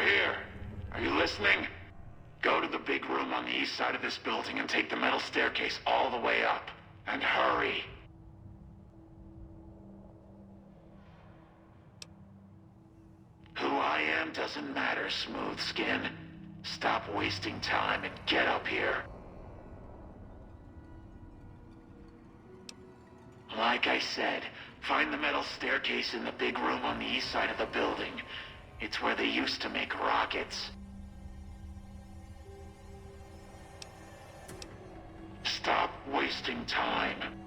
here. Are you listening? Go to the big room on the east side of this building and take the metal staircase all the way up. And hurry. Who I am doesn't matter, Smooth Skin. Stop wasting time and get up here. Like I said, find the metal staircase in the big room on the east side of the building. It's where they used to make rockets. Stop wasting time.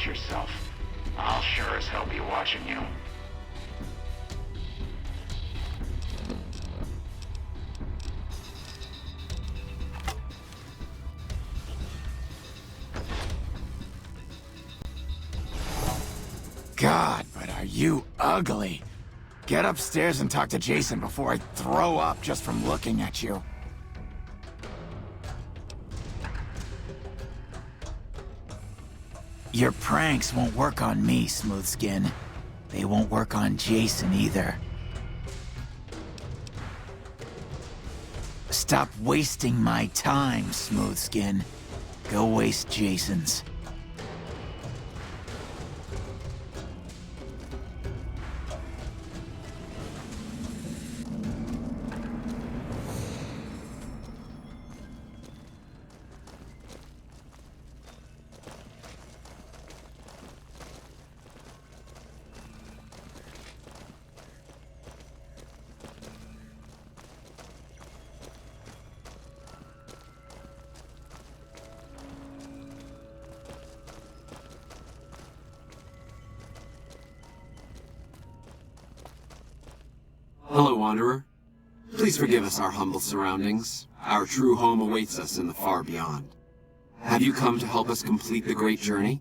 watch yourself. I'll sure as hell be watching you. God, but are you ugly. Get upstairs and talk to Jason before I throw up just from looking at you. Your pranks won't work on me, Smoothskin. They won't work on Jason either. Stop wasting my time, Smoothskin. Go waste Jason's. Hello, Wanderer. Please forgive us our humble surroundings. Our true home awaits us in the far beyond. Have you come to help us complete the great journey?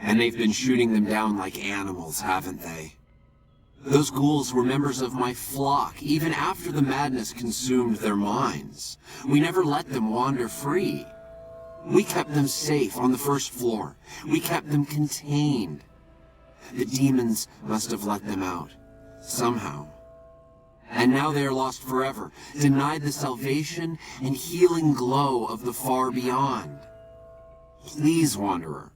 And they've been shooting them down like animals, haven't they? Those ghouls were members of my flock, even after the madness consumed their minds. We never let them wander free. We kept them safe on the first floor. We kept them contained. The demons must have let them out, somehow. And now they are lost forever, denied the salvation and healing glow of the far beyond. Please, Wanderer,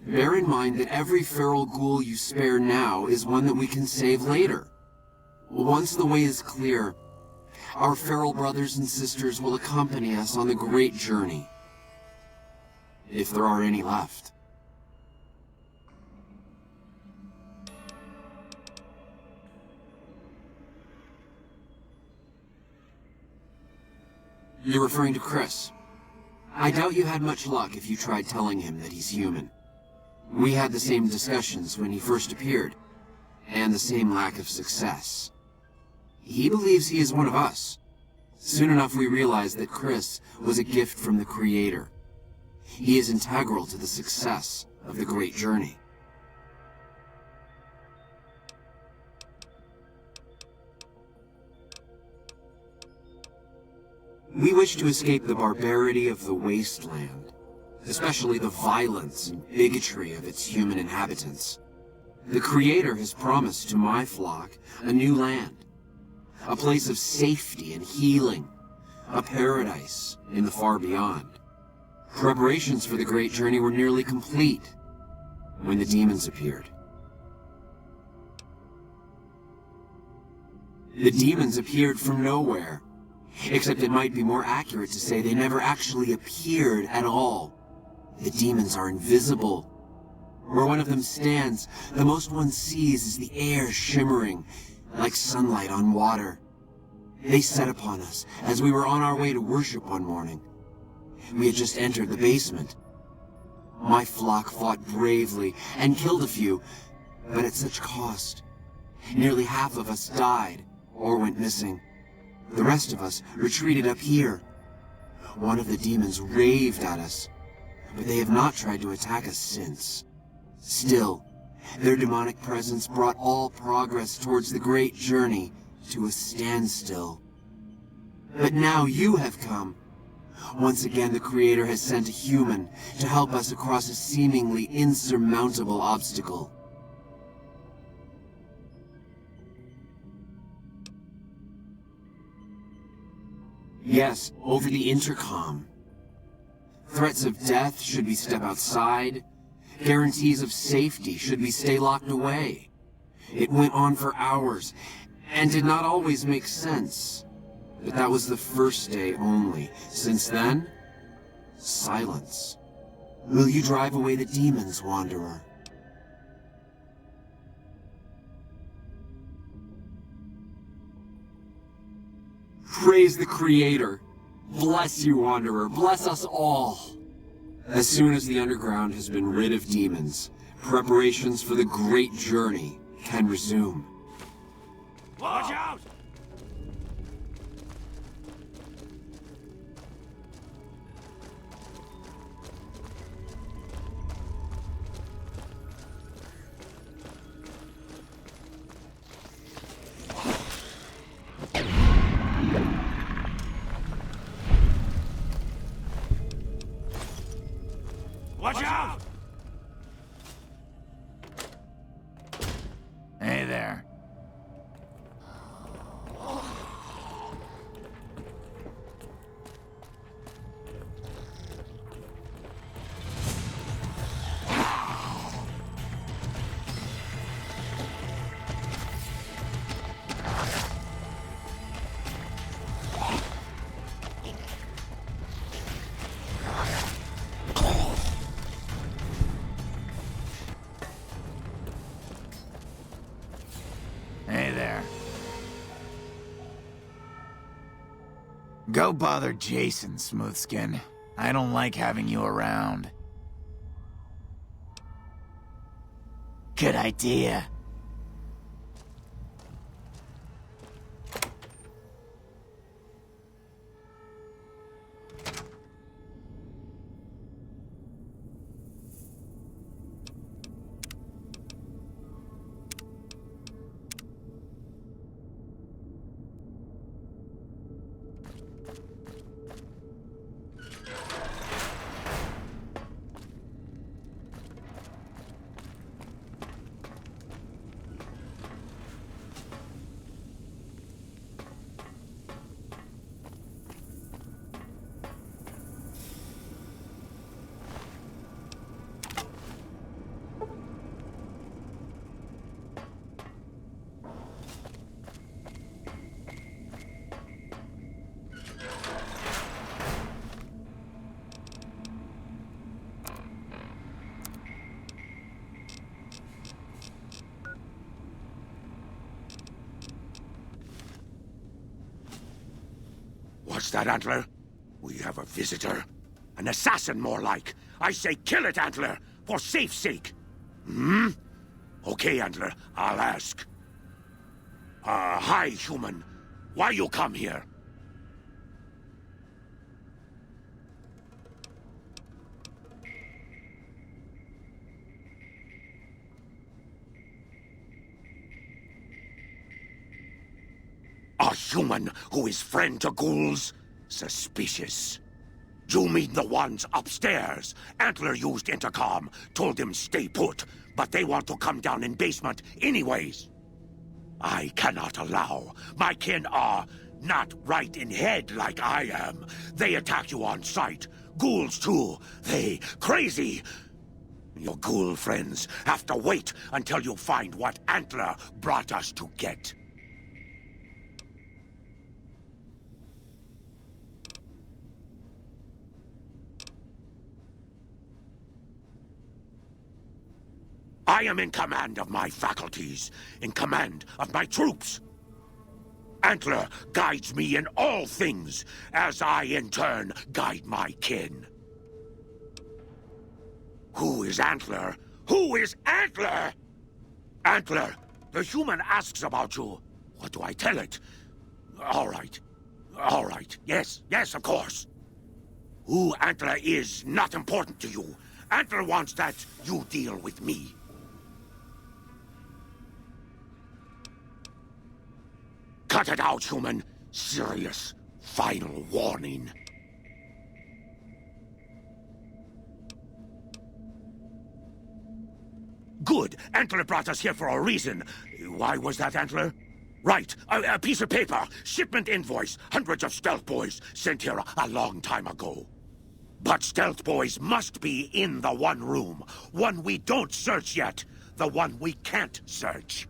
bear in mind that every feral ghoul you spare now is one that we can save later. Once the way is clear, our feral brothers and sisters will accompany us on the great journey. If there are any left. You're referring to Chris. I doubt you had much luck if you tried telling him that he's human. We had the same discussions when he first appeared, and the same lack of success. He believes he is one of us. Soon enough we realized that Chris was a gift from the Creator. He is integral to the success of the great journey. We wish to escape the barbarity of the wasteland, especially the violence and bigotry of its human inhabitants. The Creator has promised to my flock a new land, a place of safety and healing, a paradise in the far beyond. Preparations for the great journey were nearly complete when the demons appeared. The demons appeared from nowhere, except it might be more accurate to say they never actually appeared at all. The demons are invisible. Where one of them stands, the most one sees is the air shimmering like sunlight on water. They set upon us as we were on our way to worship one morning. We had just entered the basement. My flock fought bravely and killed a few, but at such cost. Nearly half of us died or went missing. The rest of us retreated up here. One of the demons raved at us, but they have not tried to attack us since. Still, their demonic presence brought all progress towards the great journey to a standstill. But now you have come. Once again, the Creator has sent a human to help us across a seemingly insurmountable obstacle. Yes, over the intercom. Threats of death should we step outside. Guarantees of safety should we stay locked away. It went on for hours, and did not always make sense. But that was the first day only. Since then, silence. Will you drive away the demons, Wanderer? Praise the Creator. Bless you, Wanderer. Bless us all. As soon as the underground has been rid of demons, preparations for the great journey can resume. Watch out! Watch out! Hey there. Hey there. Go bother Jason, Smoothskin. I don't like having you around. Good idea. What's that, Antler? We have a visitor. An assassin, more like. I say kill it, Antler, for safe's sake. Hmm? Okay, Antler, I'll ask. Hi, human. Why you come here? A human who is friend to ghouls? Suspicious. You mean the ones upstairs? Antler used intercom, told them stay put, but they want to come down in basement anyways. I cannot allow. My kin are not right in head like I am. They attack you on sight. Ghouls too. They crazy. Your ghoul friends have to wait until you find what Antler brought us to get. I am in command of my faculties, in command of my troops. Antler guides me in all things, as I in turn guide my kin. Who is Antler? Who is Antler? Antler, the human asks about you. What do I tell it? All right. All right. Yes, of course. Who Antler is not important to you. Antler wants that you deal with me. Cut it out, human. Serious. Final warning. Good. Antler brought us here for a reason. Why was that, Antler? Right. A piece of paper. Shipment invoice. Hundreds of stealth boys sent here a long time ago. But stealth boys must be in the one room. One we don't search yet. The one we can't search.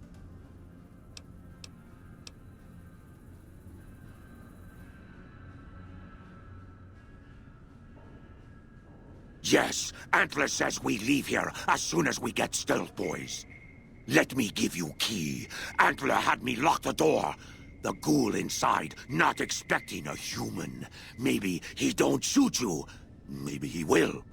Yes, Antler says we leave here as soon as we get stealth boys. Let me give you key. Antler had me lock the door. The ghoul inside, not expecting a human. Maybe he don't shoot you. Maybe he will.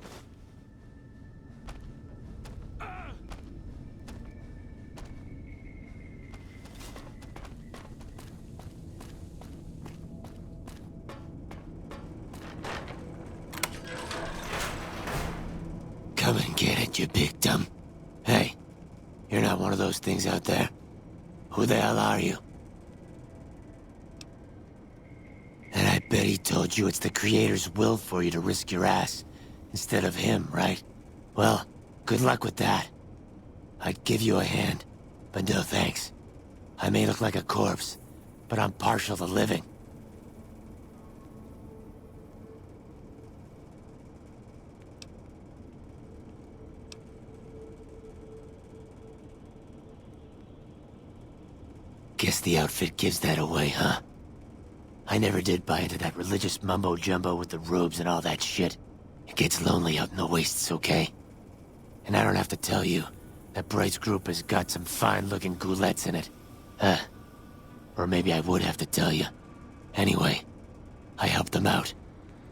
Come and get it, you big dumb. Hey, you're not one of those things out there. Who the hell are you? And I bet he told you it's the Creator's will for you to risk your ass, instead of him, right? Well, good luck with that. I'd give you a hand, but no thanks. I may look like a corpse, but I'm partial to living. Guess the outfit gives that away, huh? I never did buy into that religious mumbo-jumbo with the robes and all that shit. It gets lonely out in the wastes, okay? And I don't have to tell you, that Bright's group has got some fine-looking ghoulettes in it. Or maybe I would have to tell you. Anyway, I helped them out,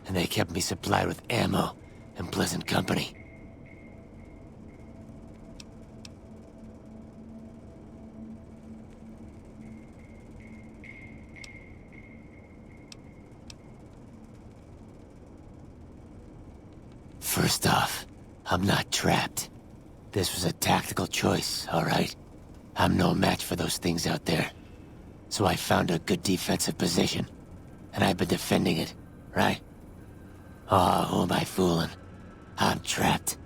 and they kept me supplied with ammo and pleasant company. First off, I'm not trapped. This was a tactical choice, alright? I'm no match for those things out there. So I found a good defensive position, and I've been defending it, right? Oh, who am I fooling? I'm trapped.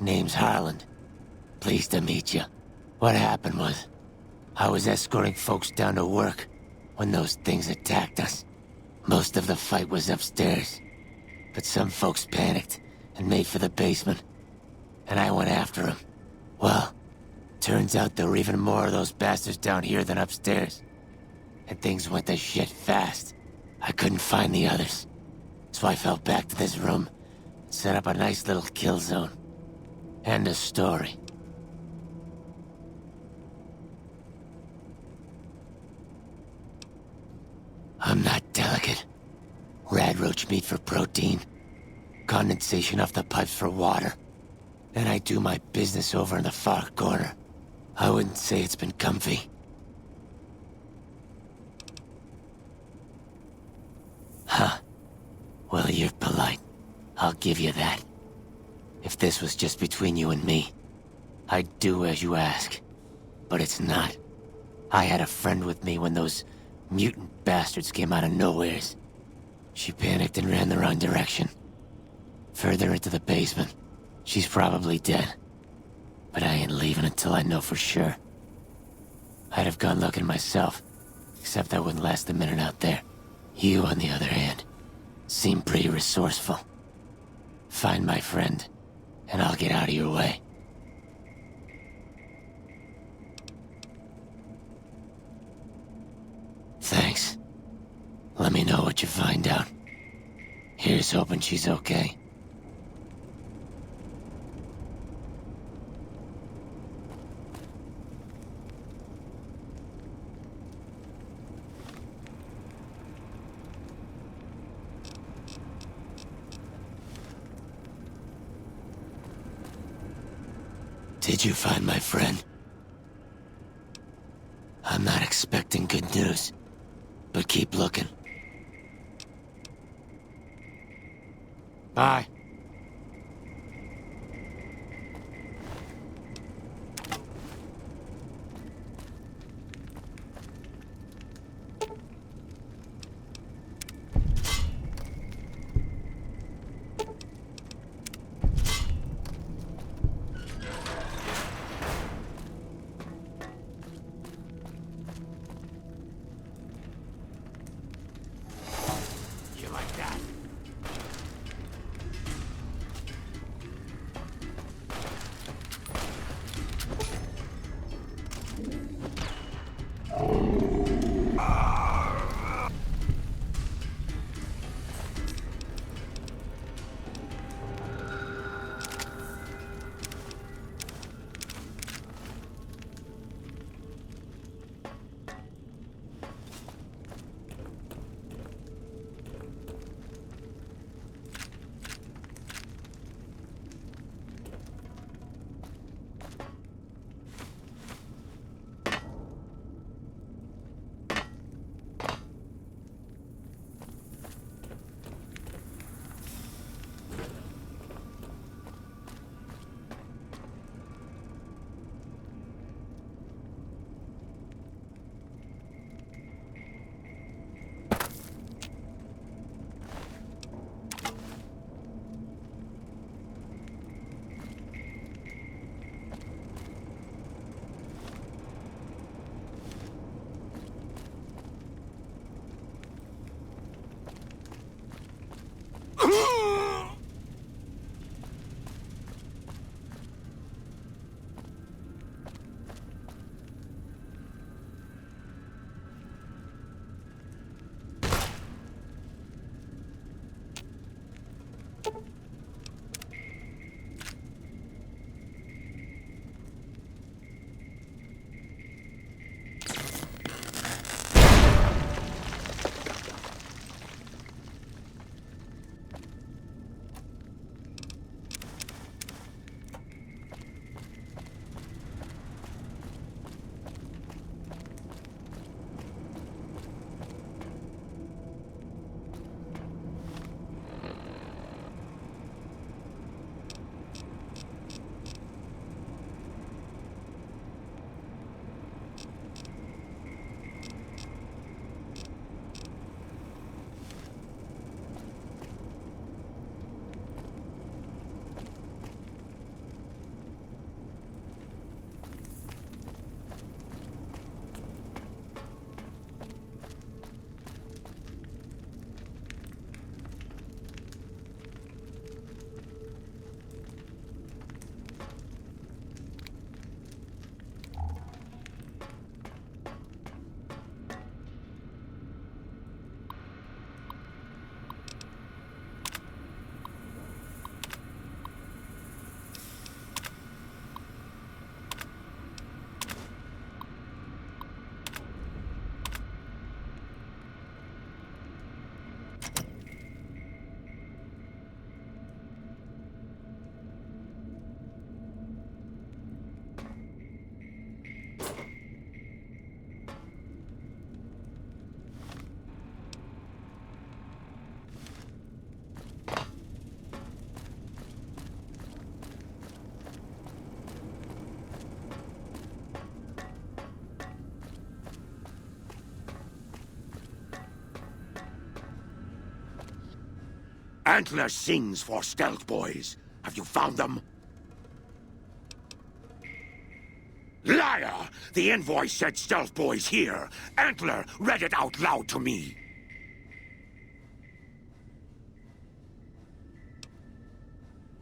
Name's Harland. Pleased to meet you. What happened was, I was escorting folks down to work when those things attacked us. Most of the fight was upstairs, but some folks panicked and made for the basement, and I went after them. Well, turns out there were even more of those bastards down here than upstairs. And things went to shit fast. I couldn't find the others, so I fell back to this room and set up a nice little kill zone. End of story. I'm not delicate. Radroach meat for protein. Condensation off the pipes for water. Then I do my business over in the far corner. I wouldn't say it's been comfy. Huh. Well, you're polite. I'll give you that. If this was just between you and me, I'd do as you ask. But it's not. I had a friend with me when those mutant bastards came out of nowheres. She panicked and ran the wrong direction. Further into the basement. She's probably dead. But I ain't leaving until I know for sure. I'd have gone looking myself, except I wouldn't last a minute out there. You, on the other hand, seem pretty resourceful. Find my friend, and I'll get out of your way. Thanks. Let me know what you find out. Here's hoping she's okay. Did you find my friend? I'm not expecting good news, but keep looking. Bye. Antler sings for Stealth Boys. Have you found them? Liar! The invoice said Stealth Boys here. Antler read it out loud to me.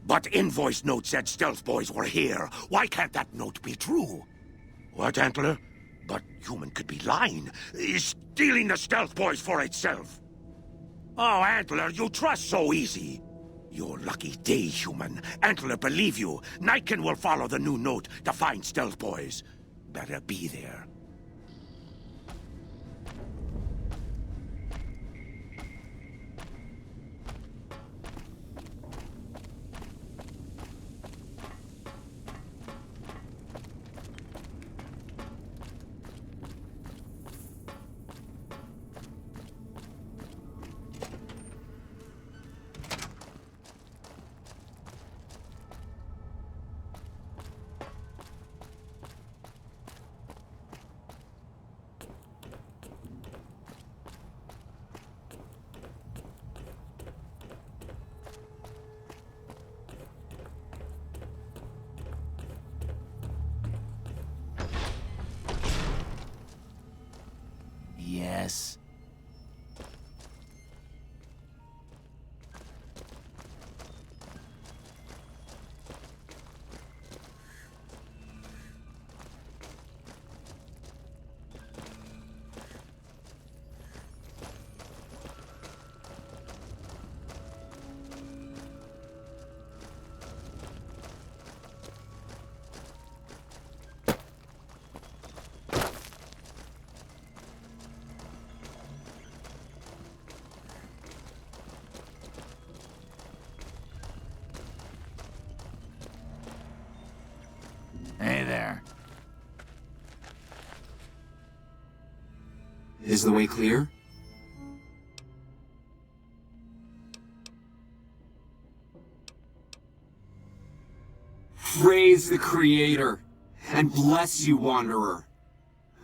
But invoice note said Stealth Boys were here. Why can't that note be true? What, Antler? But human could be lying. Stealing the Stealth Boys for itself. Oh, Antler, you trust so easy. Your lucky day, human. Antler believe you. Nightkin will follow the new note to find Stealth Boys. Better be there. Yes. Hey there. Is the way clear? Praise the Creator, and bless you, Wanderer.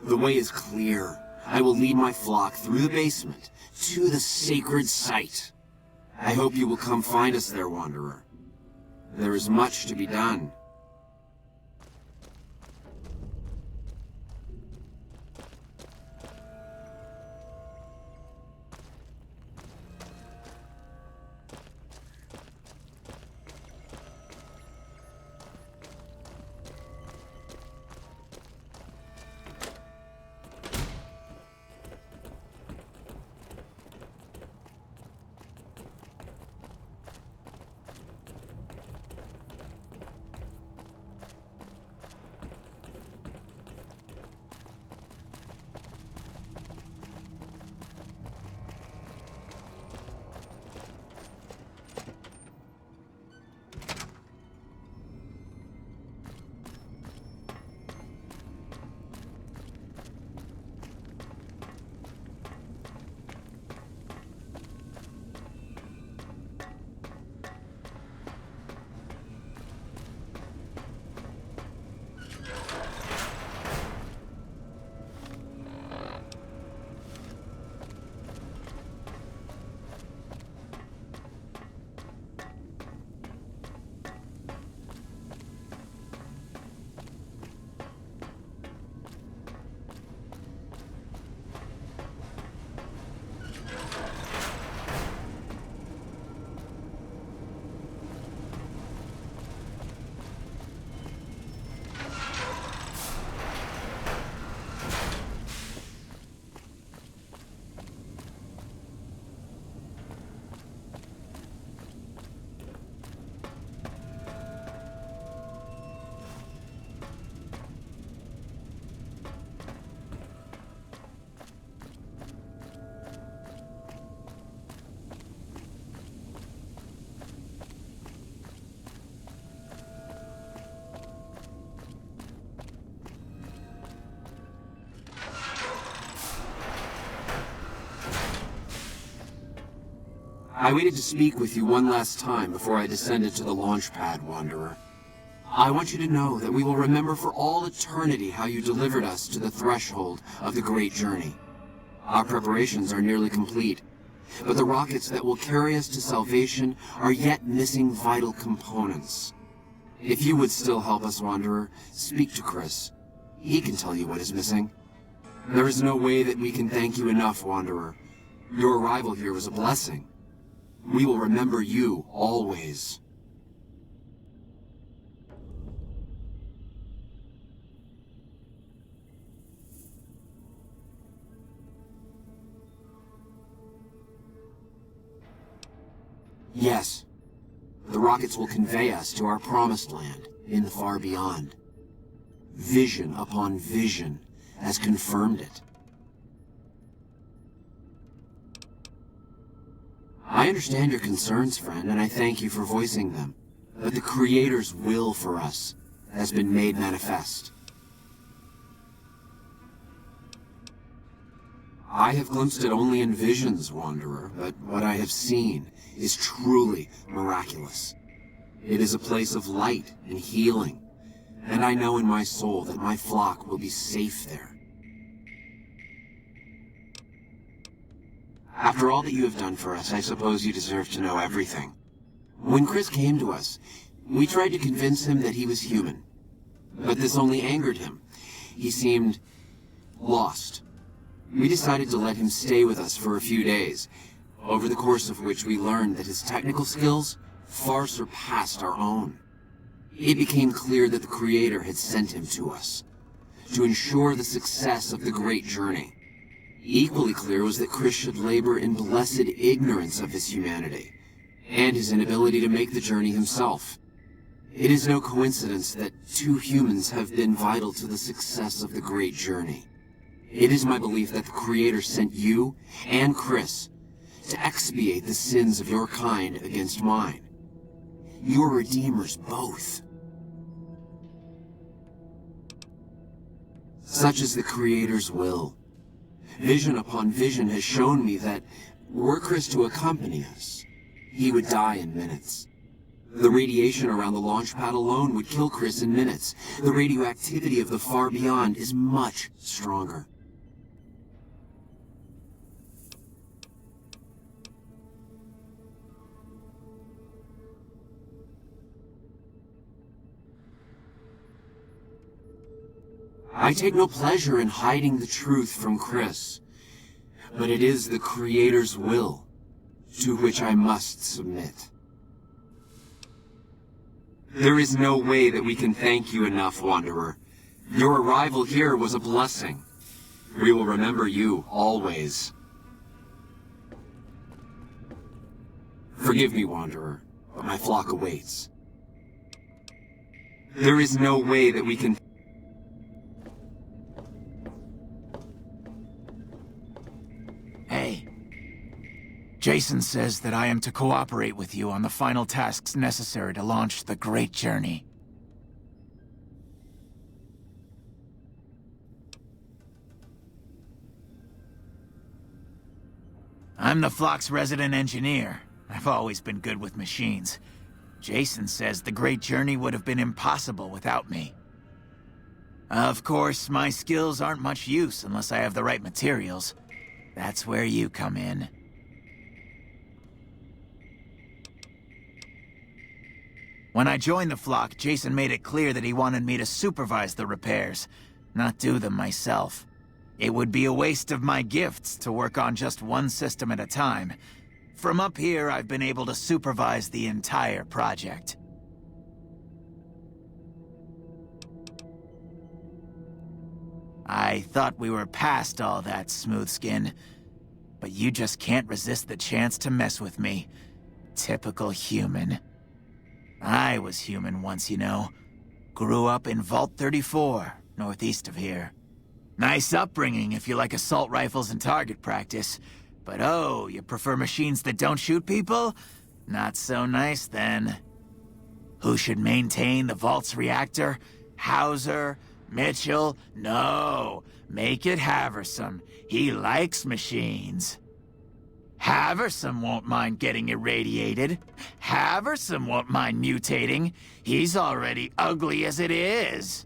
The way is clear. I will lead my flock through the basement to the sacred site. I hope you will come find us there, Wanderer. There is much to be done. I waited to speak with you one last time before I descended to the launch pad, Wanderer. I want you to know that we will remember for all eternity how you delivered us to the threshold of the Great Journey. Our preparations are nearly complete, but the rockets that will carry us to salvation are yet missing vital components. If you would still help us, Wanderer, speak to Chris. He can tell you what is missing. There is no way that we can thank you enough, Wanderer. Your arrival here was a blessing. We will remember you always. Yes. The rockets will convey us to our promised land in the far beyond. Vision upon vision has confirmed it. I understand your concerns, friend, and I thank you for voicing them. But the Creator's will for us has been made manifest. I have glimpsed it only in visions, Wanderer, but what I have seen is truly miraculous. It is a place of light and healing, and I know in my soul that my flock will be safe there. After all that you have done for us, I suppose you deserve to know everything. When Chris came to us, we tried to convince him that he was human, but this only angered him. He seemed lost. We decided to let him stay with us for a few days, over the course of which we learned that his technical skills far surpassed our own. It became clear that the Creator had sent him to us, to ensure the success of the Great Journey. Equally clear was that Chris should labor in blessed ignorance of his humanity, and his inability to make the journey himself. It is no coincidence that two humans have been vital to the success of the Great Journey. It is my belief that the Creator sent you and Chris to expiate the sins of your kind against mine. Your redeemers both. Such is the Creator's will. Vision upon vision has shown me that, were Chris to accompany us, he would die in minutes. The radiation around the launch pad alone would kill Chris in minutes. The radioactivity of the far beyond is much stronger. I take no pleasure in hiding the truth from Chris, but it is the Creator's will to which I must submit. There is no way that we can thank you enough, Wanderer. Your arrival here was a blessing. We will remember you always. Forgive me, Wanderer, but my flock awaits. There is no way that we can... Hey. Jason says that I am to cooperate with you on the final tasks necessary to launch the Great Journey. I'm the flock's resident engineer. I've always been good with machines. Jason says the Great Journey would have been impossible without me. Of course, my skills aren't much use unless I have the right materials. That's where you come in. When I joined the flock, Jason made it clear that he wanted me to supervise the repairs, not do them myself. It would be a waste of my gifts to work on just one system at a time. From up here, I've been able to supervise the entire project. I thought we were past all that, Smoothskin. But you just can't resist the chance to mess with me. Typical human. I was human once, you know. Grew up in Vault 34, northeast of here. Nice upbringing if you like assault rifles and target practice. But oh, you prefer machines that don't shoot people? Not so nice then. Who should maintain the Vault's reactor? Hauser? Mitchell? No. Make it Haversom. He likes machines. Haversam won't mind getting irradiated. Haversam won't mind mutating. He's already ugly as it is.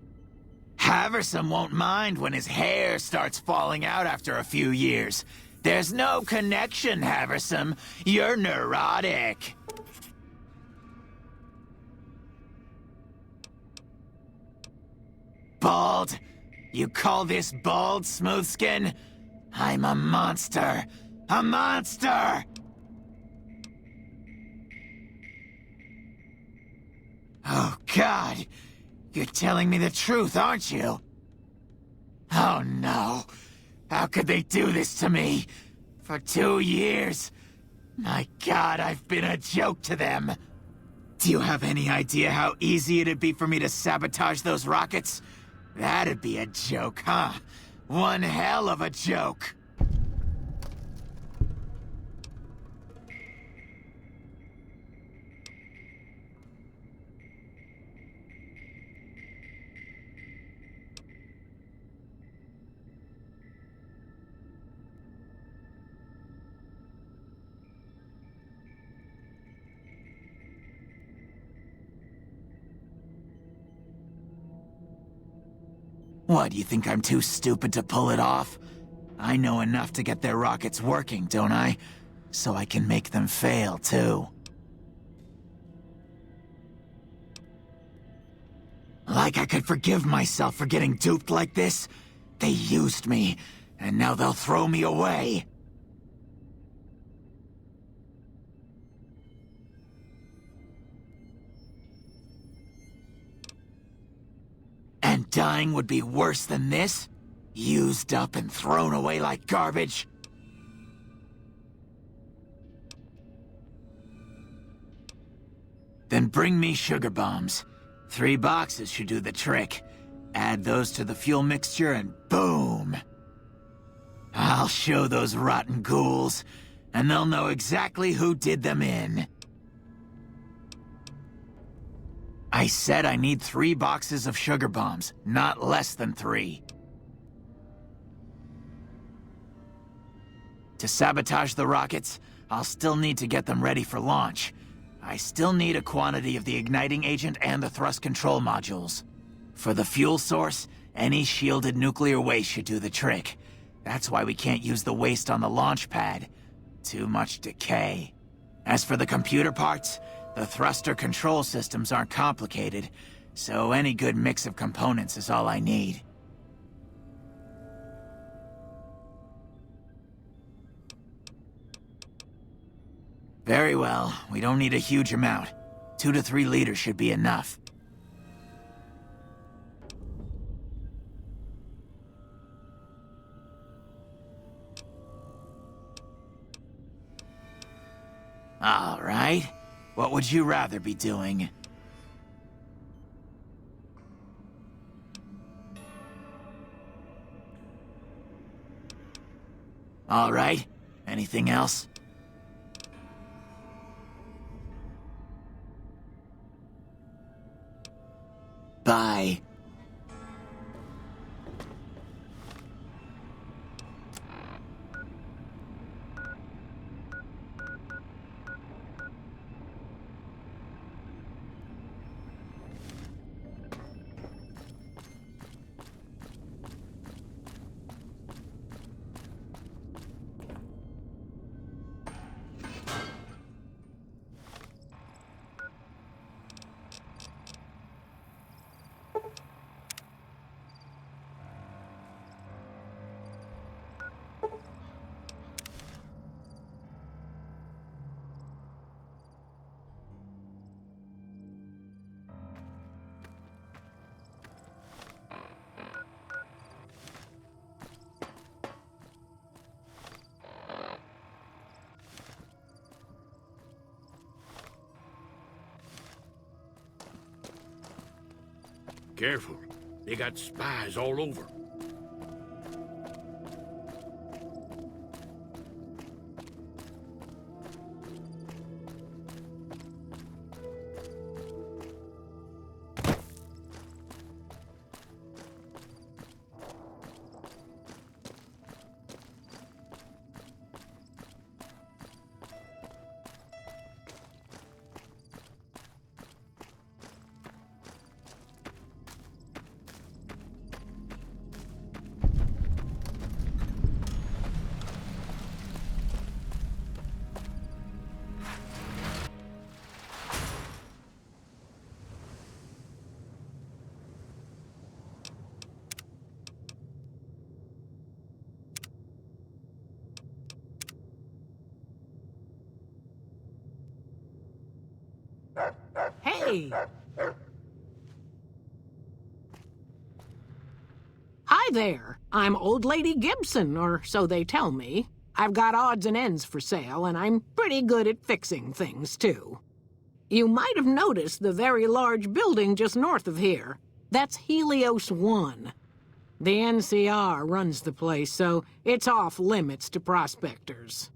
Haversam won't mind when his hair starts falling out after a few years. There's no connection, Haversam. You're neurotic. Bald? You call this bald, Smoothskin? I'm a monster. A monster! Oh, God. You're telling me the truth, aren't you? Oh, no. How could they do this to me? For 2 years. My God, I've been a joke to them. Do you have any idea how easy it'd be for me to sabotage those rockets? That'd be a joke, huh? One hell of a joke. What, do you think I'm too stupid to pull it off? I know enough to get their rockets working, don't I? So I can make them fail, too. Like I could forgive myself for getting duped like this? They used me, and now they'll throw me away. And dying would be worse than this? Used up and thrown away like garbage? Then bring me sugar bombs. 3 boxes should do the trick. Add those to the fuel mixture and boom! I'll show those rotten ghouls, and they'll know exactly who did them in. I said I need 3 boxes of sugar bombs, not less than 3. To sabotage the rockets, I'll still need to get them ready for launch. I still need a quantity of the igniting agent and the thrust control modules. For the fuel source, any shielded nuclear waste should do the trick. That's why we can't use the waste on the launch pad. Too much decay. As for the computer parts, the thruster control systems aren't complicated, so any good mix of components is all I need. Very well, we don't need a huge amount. 2 to 3 liters should be enough. All right. What would you rather be doing? All right. Anything else? Bye. Careful. They got spies all over. Hey! Hi there. I'm Old Lady Gibson, or so they tell me. I've got odds and ends for sale, and I'm pretty good at fixing things, too. You might have noticed the very large building just north of here. That's Helios 1. The NCR runs the place, so it's off limits to prospectors.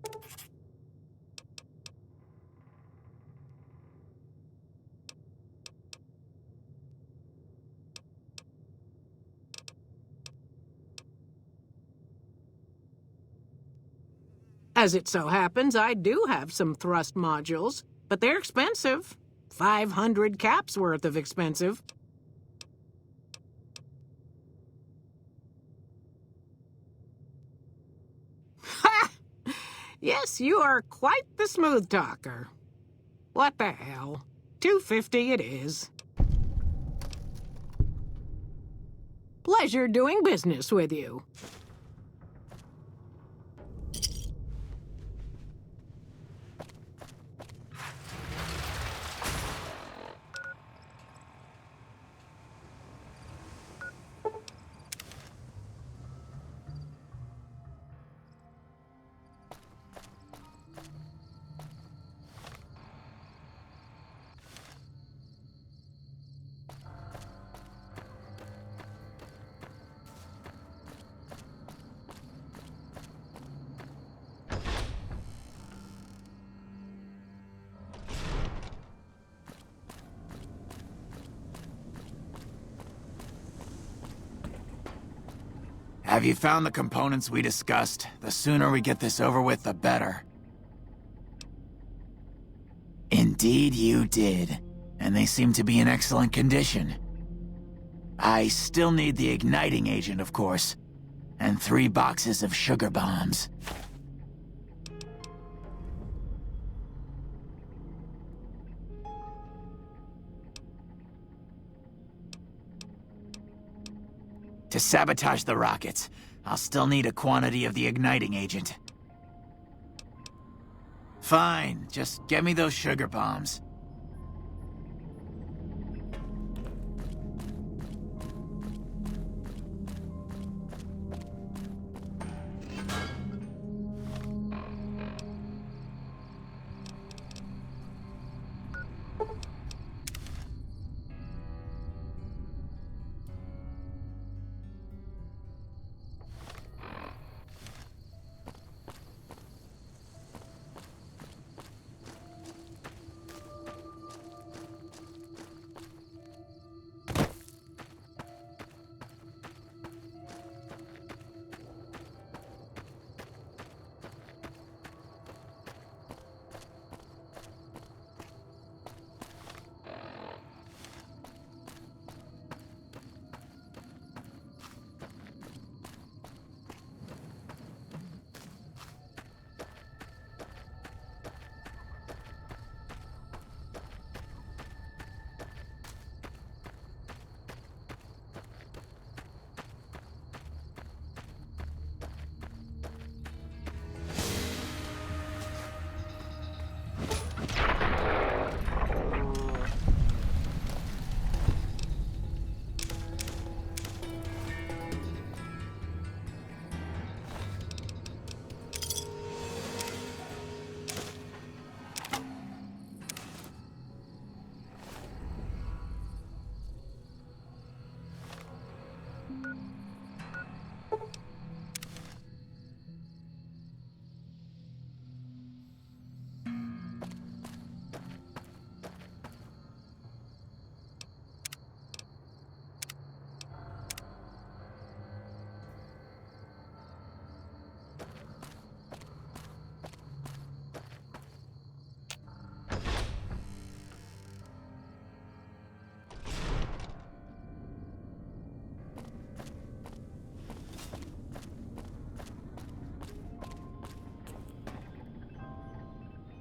As it so happens, I do have some thrust modules, but they're expensive. 500 caps worth of expensive. Ha! Yes, you are quite the smooth talker. What the hell? $250 it is. Pleasure doing business with you. Have you found the components we discussed? The sooner we get this over with, the better. Indeed you did. And they seem to be in excellent condition. I still need the igniting agent, of course. And 3 boxes of sugar bombs. To sabotage the rockets, I'll still need a quantity of the igniting agent. Fine, just get me those sugar bombs.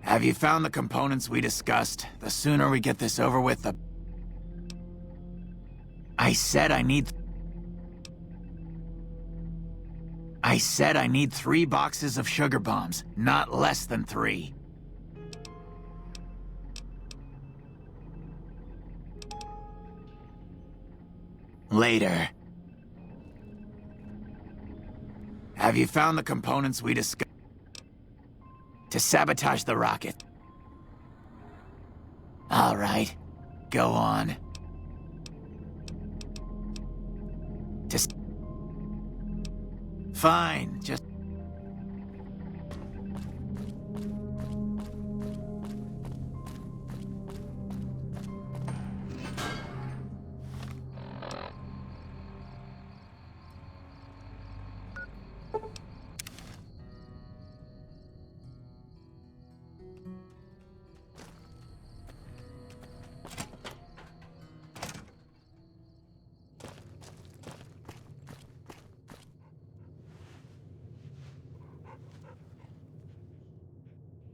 Have you found the components we discussed? The sooner we get this over with, the... I said I need 3 boxes of sugar bombs, not less than 3. Later. Have you found the components we discussed? To sabotage the rocket. All right. Go on. Fine, just...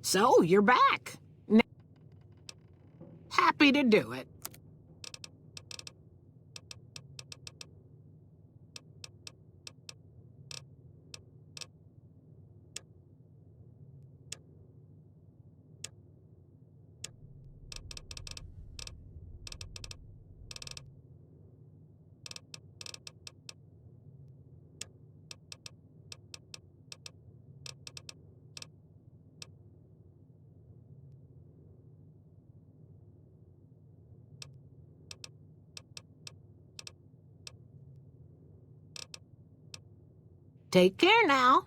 So, you're back. Happy to do it. Take care now.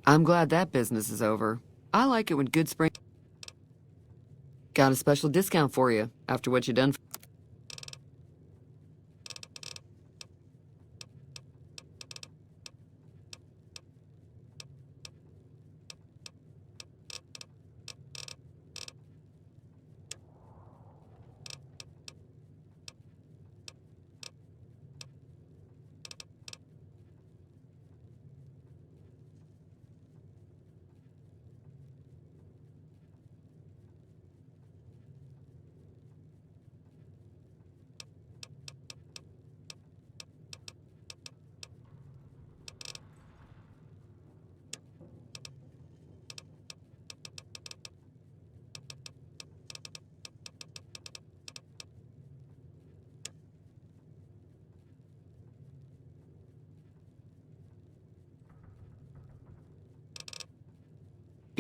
I'm glad that business is over. I like it when Goodspring got a special discount for you after what you done.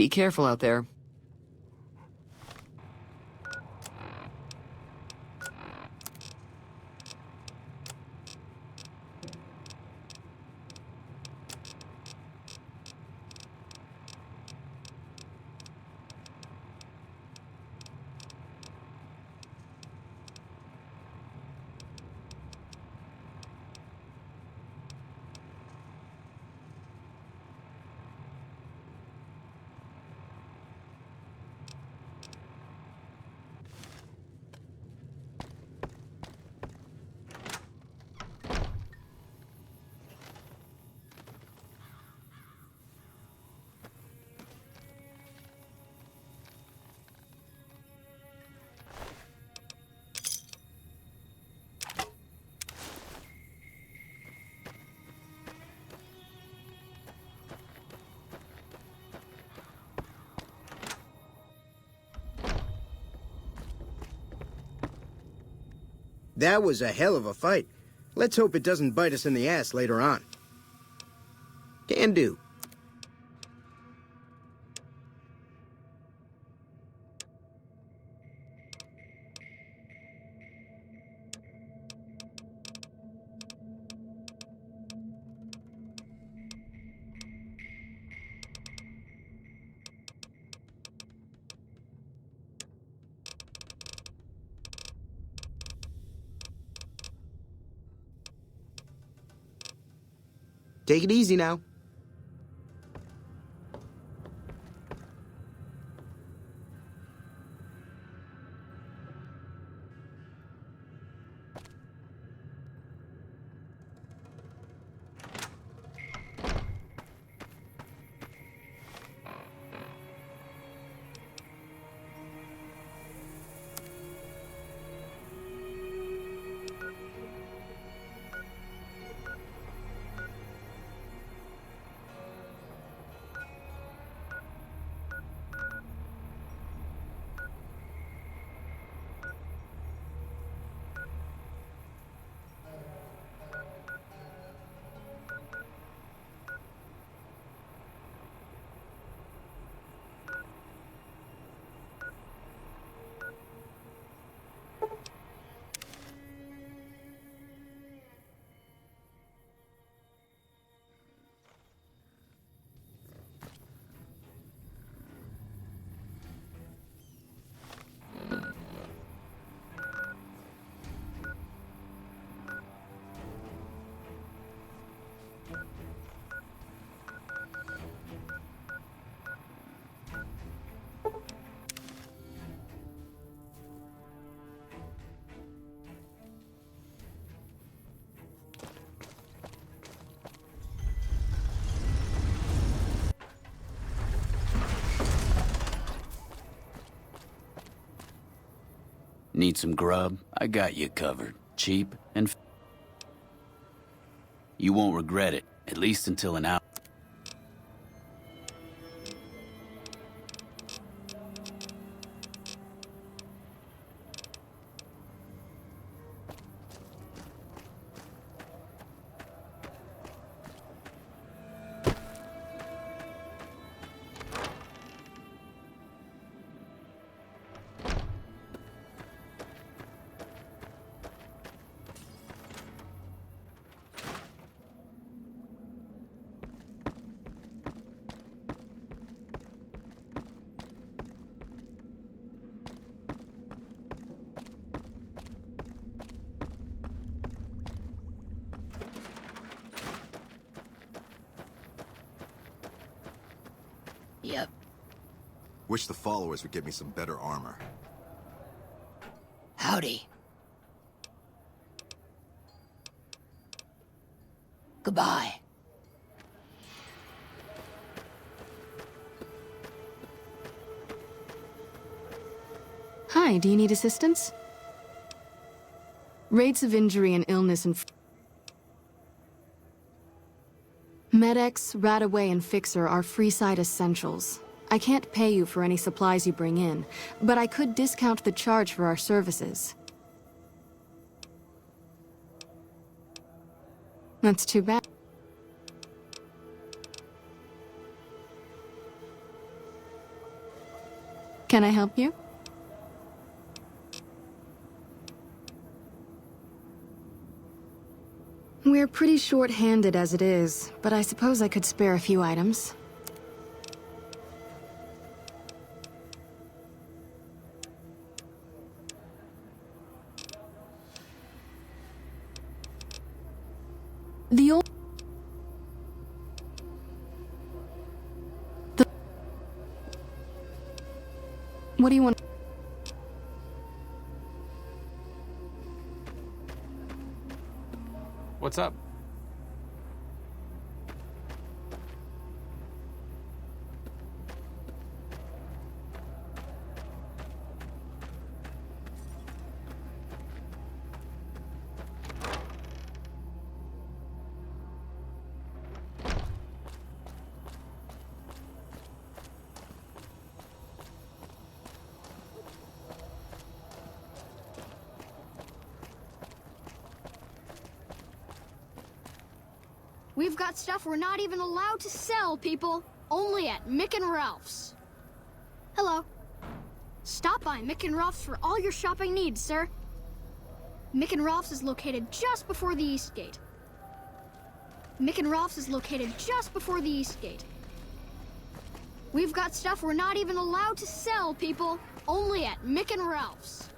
Be careful out there. That was a hell of a fight. Let's hope it doesn't bite us in the ass later on. Can do. Take it easy now. Need some grub? I got you covered. Cheap and you won't regret it, at least until an hour. Yep. Wish the followers would get me some better armor. Howdy. Goodbye. Hi, do you need assistance? Rates of injury and illness and... Med-X, Radaway, and Fixer are Freeside essentials. I can't pay you for any supplies you bring in, but I could discount the charge for our services. That's too bad. Can I help you? We're pretty short-handed as it is, but I suppose I could spare a few items. The old... What do you want? What's up? We've got stuff we're not even allowed to sell, people. Only at Mick and Ralph's. Hello. Stop by Mick and Ralph's for all your shopping needs, sir. Mick and Ralph's is located just before the East Gate. Mick and Ralph's is located just before the East Gate. We've got stuff we're not even allowed to sell, people. Only at Mick and Ralph's.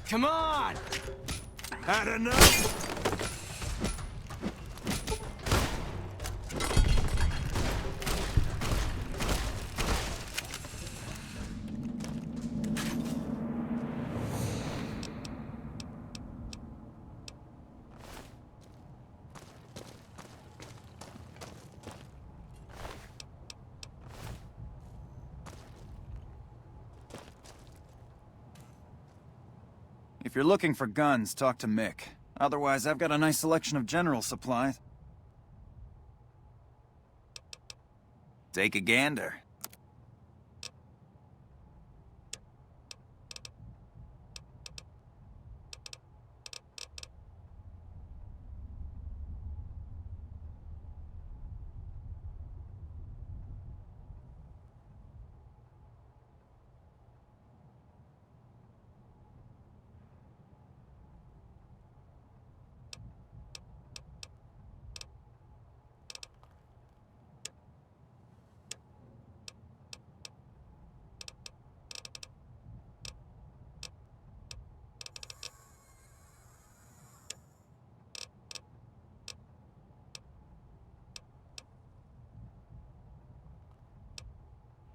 Come on! Had enough? If you're looking for guns, talk to Mick. Otherwise, I've got a nice selection of general supplies. Take a gander.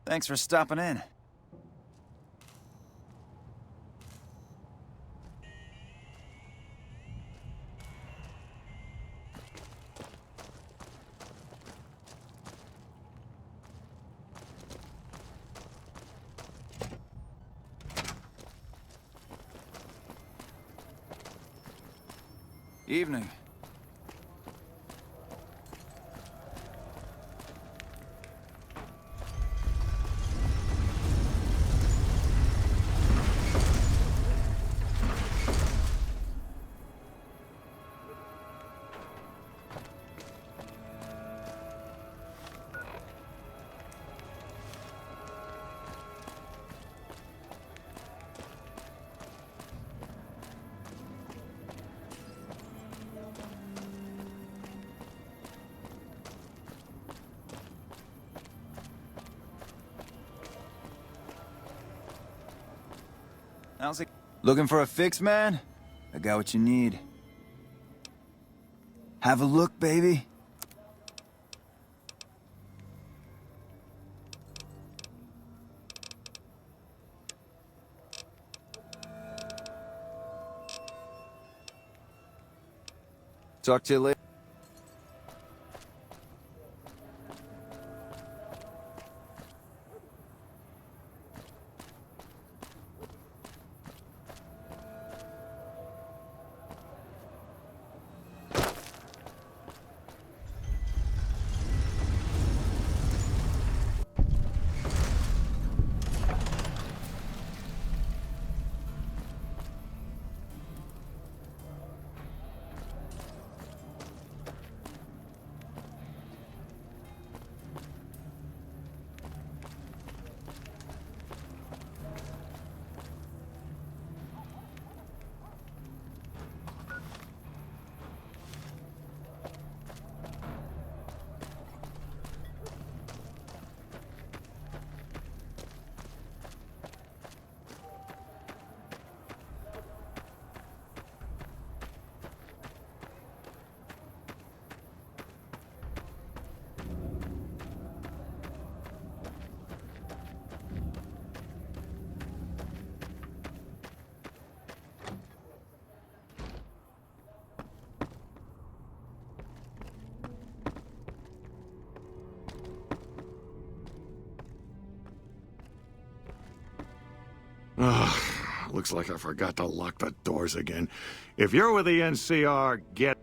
Thanks for stopping in. Evening. How's it? Looking for a fix, man? I got what you need. Have a look, baby. Talk to you later. Ugh, looks like I forgot to lock the doors again. If you're with the NCR, get...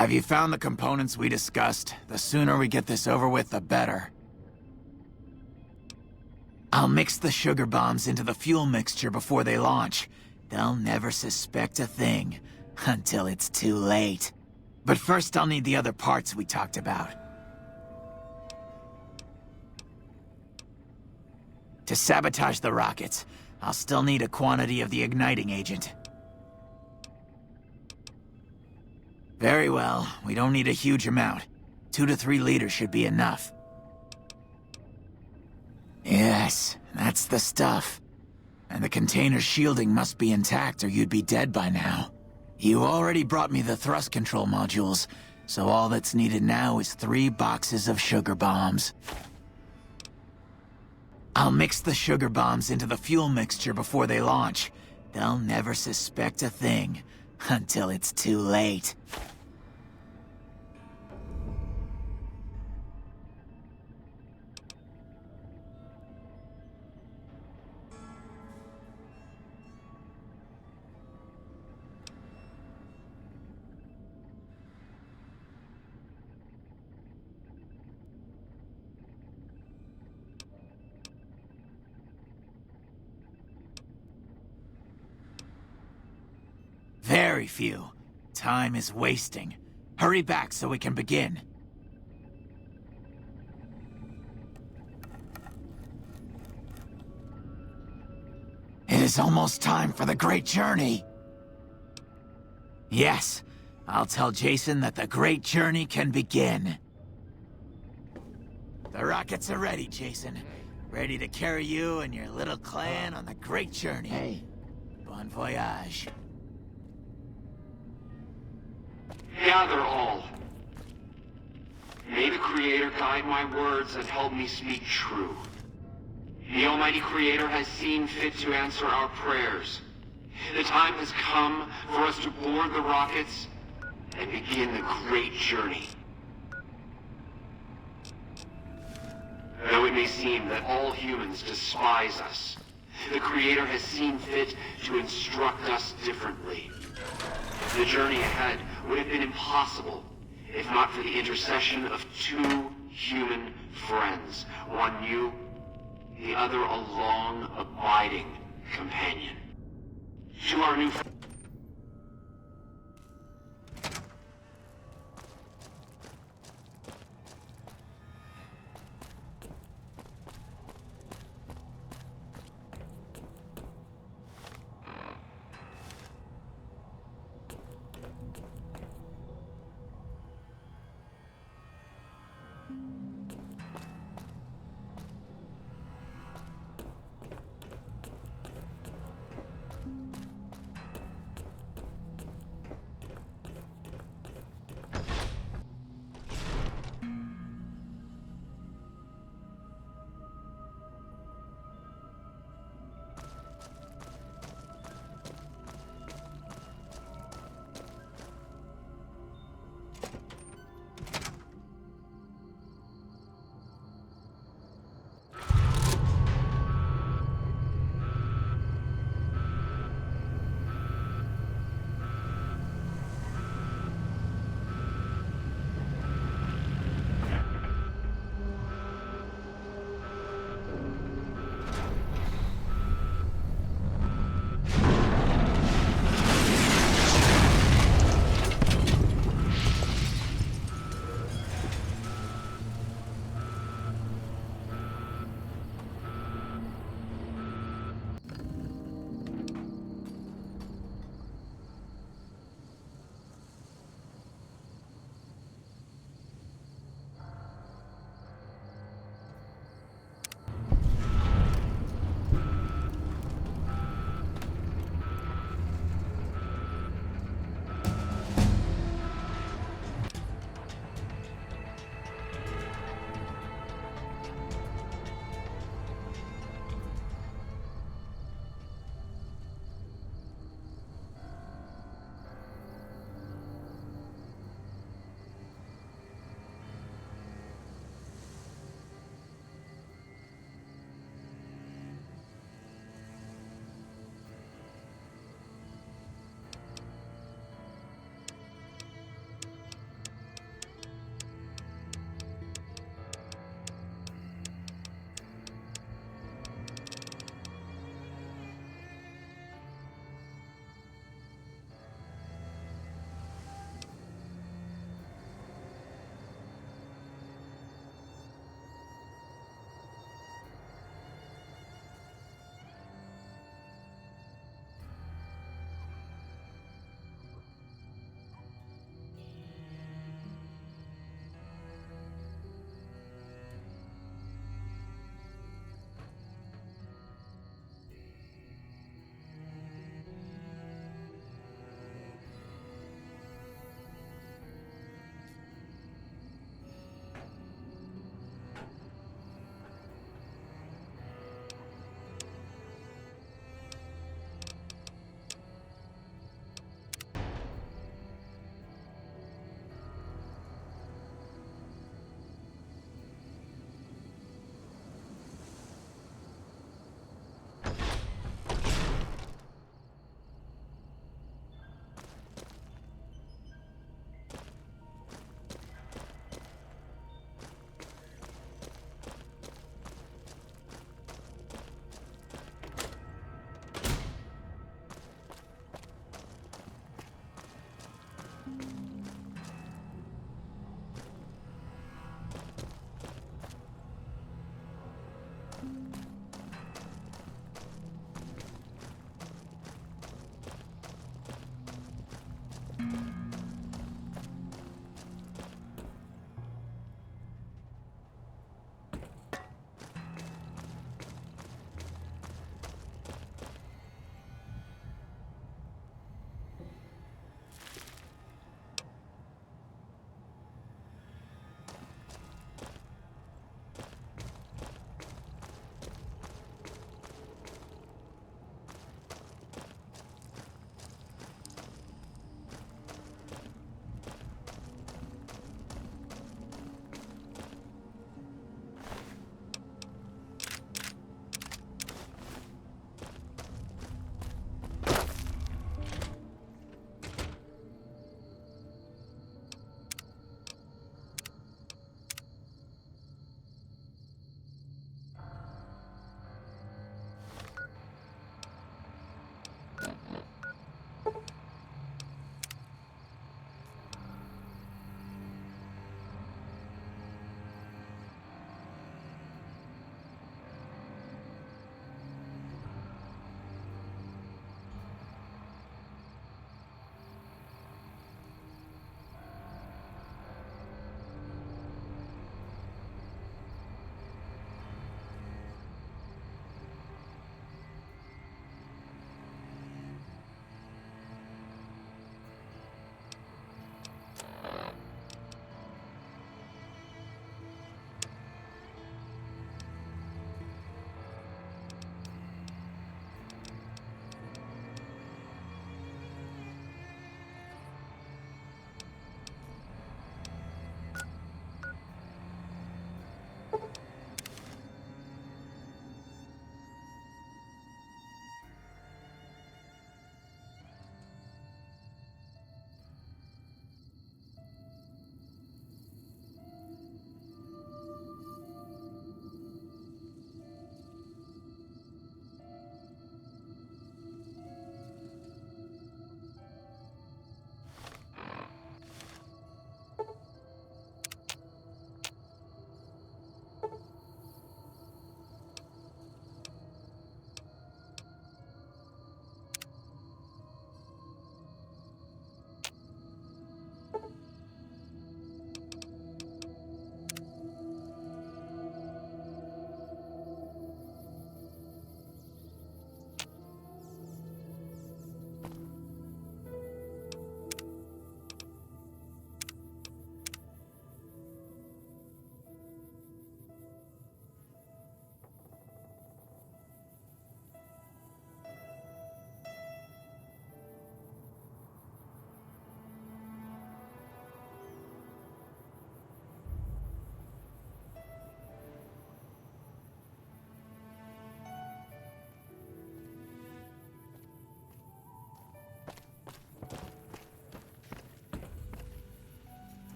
Have you found the components we discussed? The sooner we get this over with, the better. I'll mix the sugar bombs into the fuel mixture before they launch. They'll never suspect a thing until it's too late. But first I'll need the other parts we talked about. To sabotage the rockets, I'll still need a quantity of the igniting agent. Very well, we don't need a huge amount. 2 to 3 liters should be enough. Yes, that's the stuff. And the container's shielding must be intact or you'd be dead by now. You already brought me the thrust control modules, so all that's needed now is 3 boxes of sugar bombs. I'll mix the sugar bombs into the fuel mixture before they launch. They'll never suspect a thing until it's too late. Very few. Time is wasting. Hurry back so we can begin. is almost time for the great journey. Yes, I'll tell Jason that the great journey can begin. The rockets are ready, Jason. Ready to carry you and your little clan on the great journey. Hey. Bon voyage. Gather all. May the Creator guide my words and help me speak true. The Almighty Creator has seen fit to answer our prayers. The time has come for us to board the rockets and begin the great journey. Though it may seem that all humans despise us, the Creator has seen fit to instruct us differently. The journey ahead would have been impossible if not for the intercession of two human friends, one new, the other a long, abiding companion. To our new friend.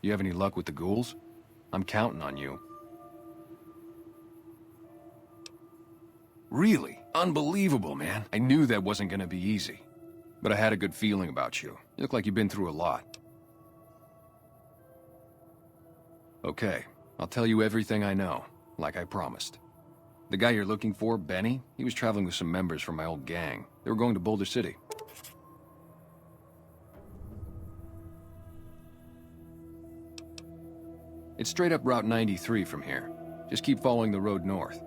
You have any luck with the ghouls? I'm counting on you. Really? Unbelievable, man. I knew that wasn't gonna be easy. But I had a good feeling about you. You look like you've been through a lot. Okay, I'll tell you everything I know, like I promised. The guy you're looking for, Benny, he was traveling with some members from my old gang. They were going to Boulder City. It's straight up Route 93 from here. Just keep following the road north.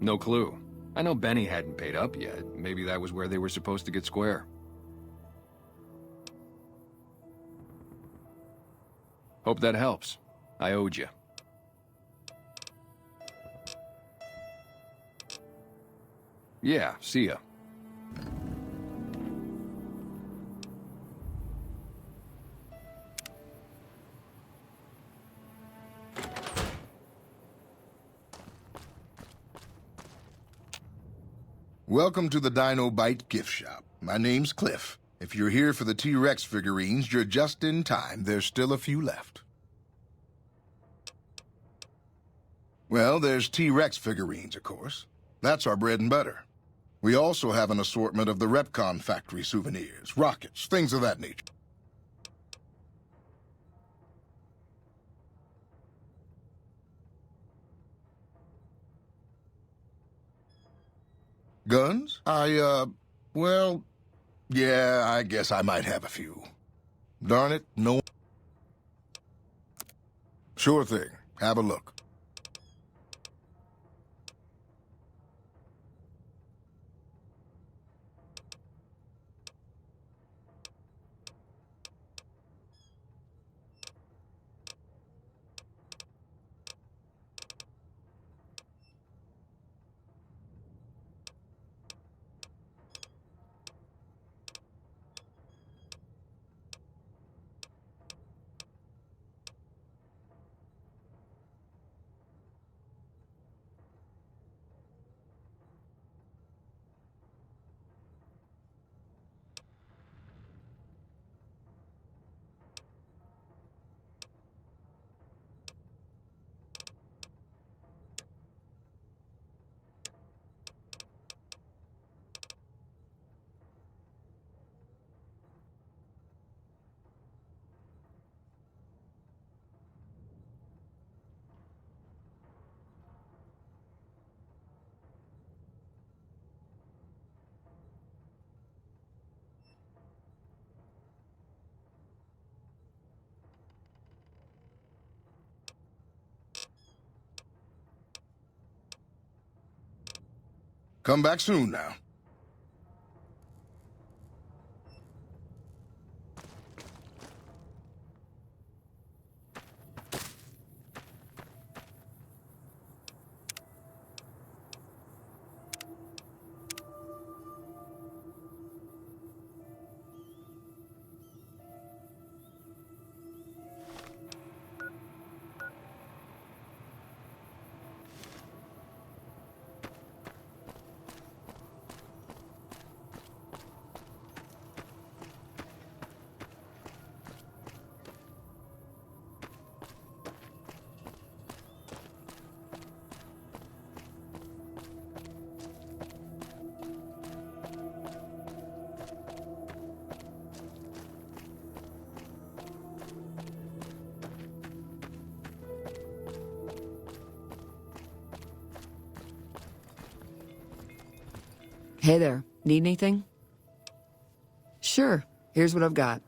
No clue. I know Benny hadn't paid up yet. Maybe that was where they were supposed to get square. Hope that helps. I owed you. Yeah, see ya. Welcome to the Dino Bite gift shop. My name's Cliff. If you're here for the T-Rex figurines, you're just in time. There's still a few left. Well, there's T-Rex figurines, of course. That's our bread and butter. We also have an assortment of the Repcon factory souvenirs, rockets, things of that nature. Guns? Well, yeah, I guess I might have a few. Darn it, no. Sure thing. Have a look. Come back soon now. Hey there, need anything? Sure, here's what I've got.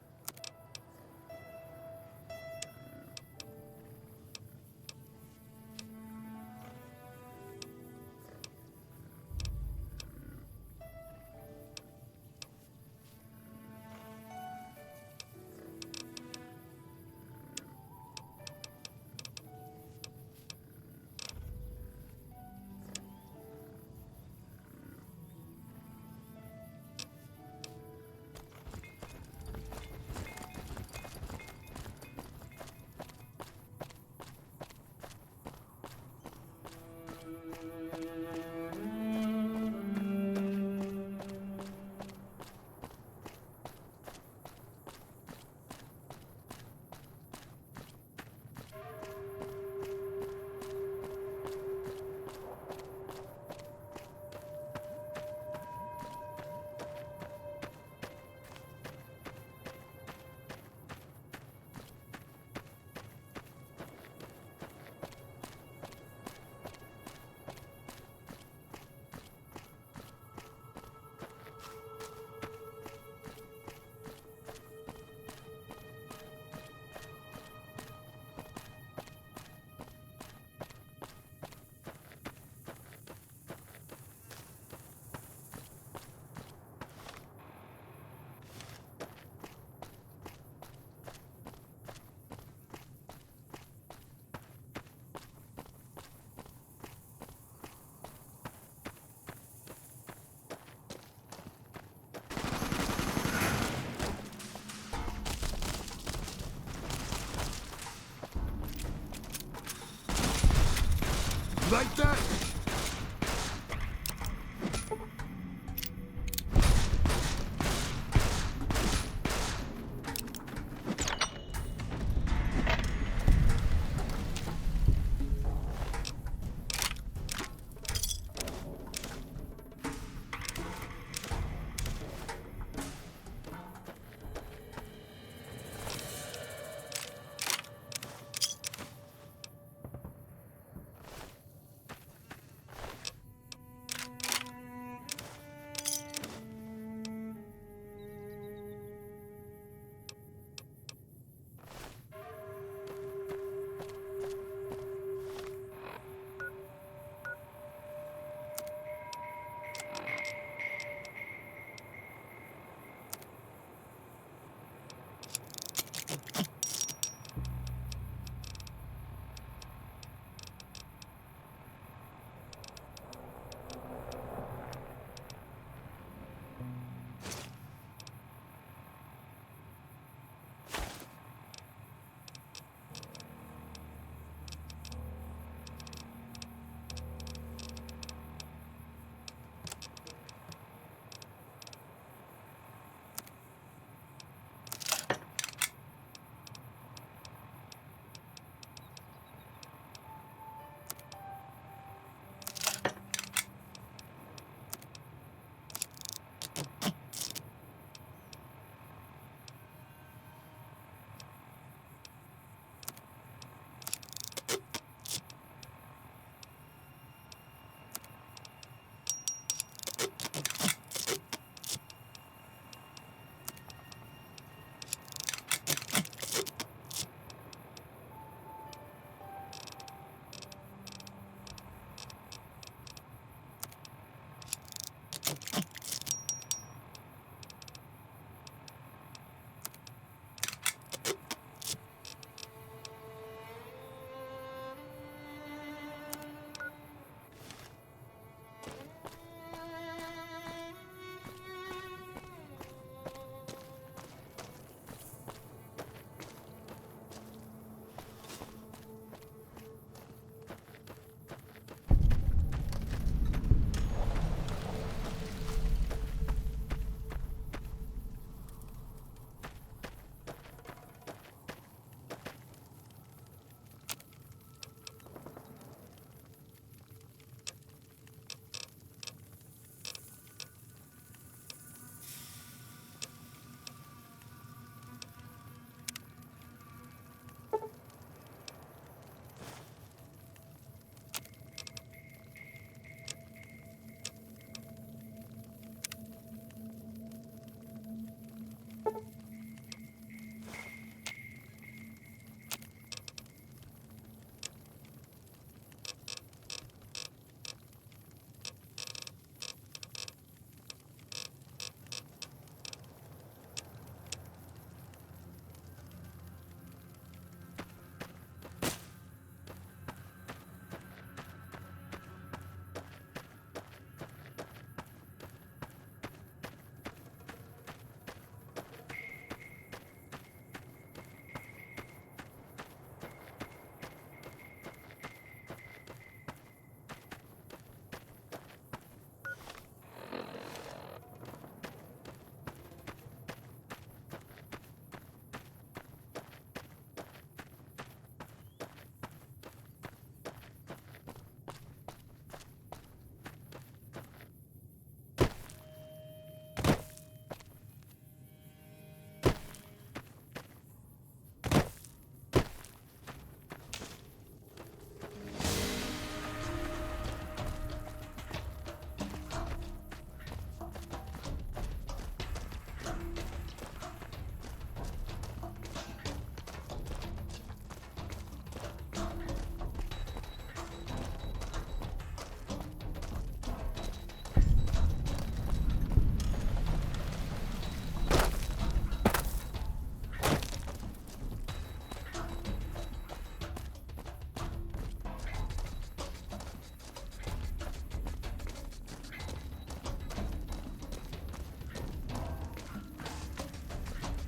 Like that?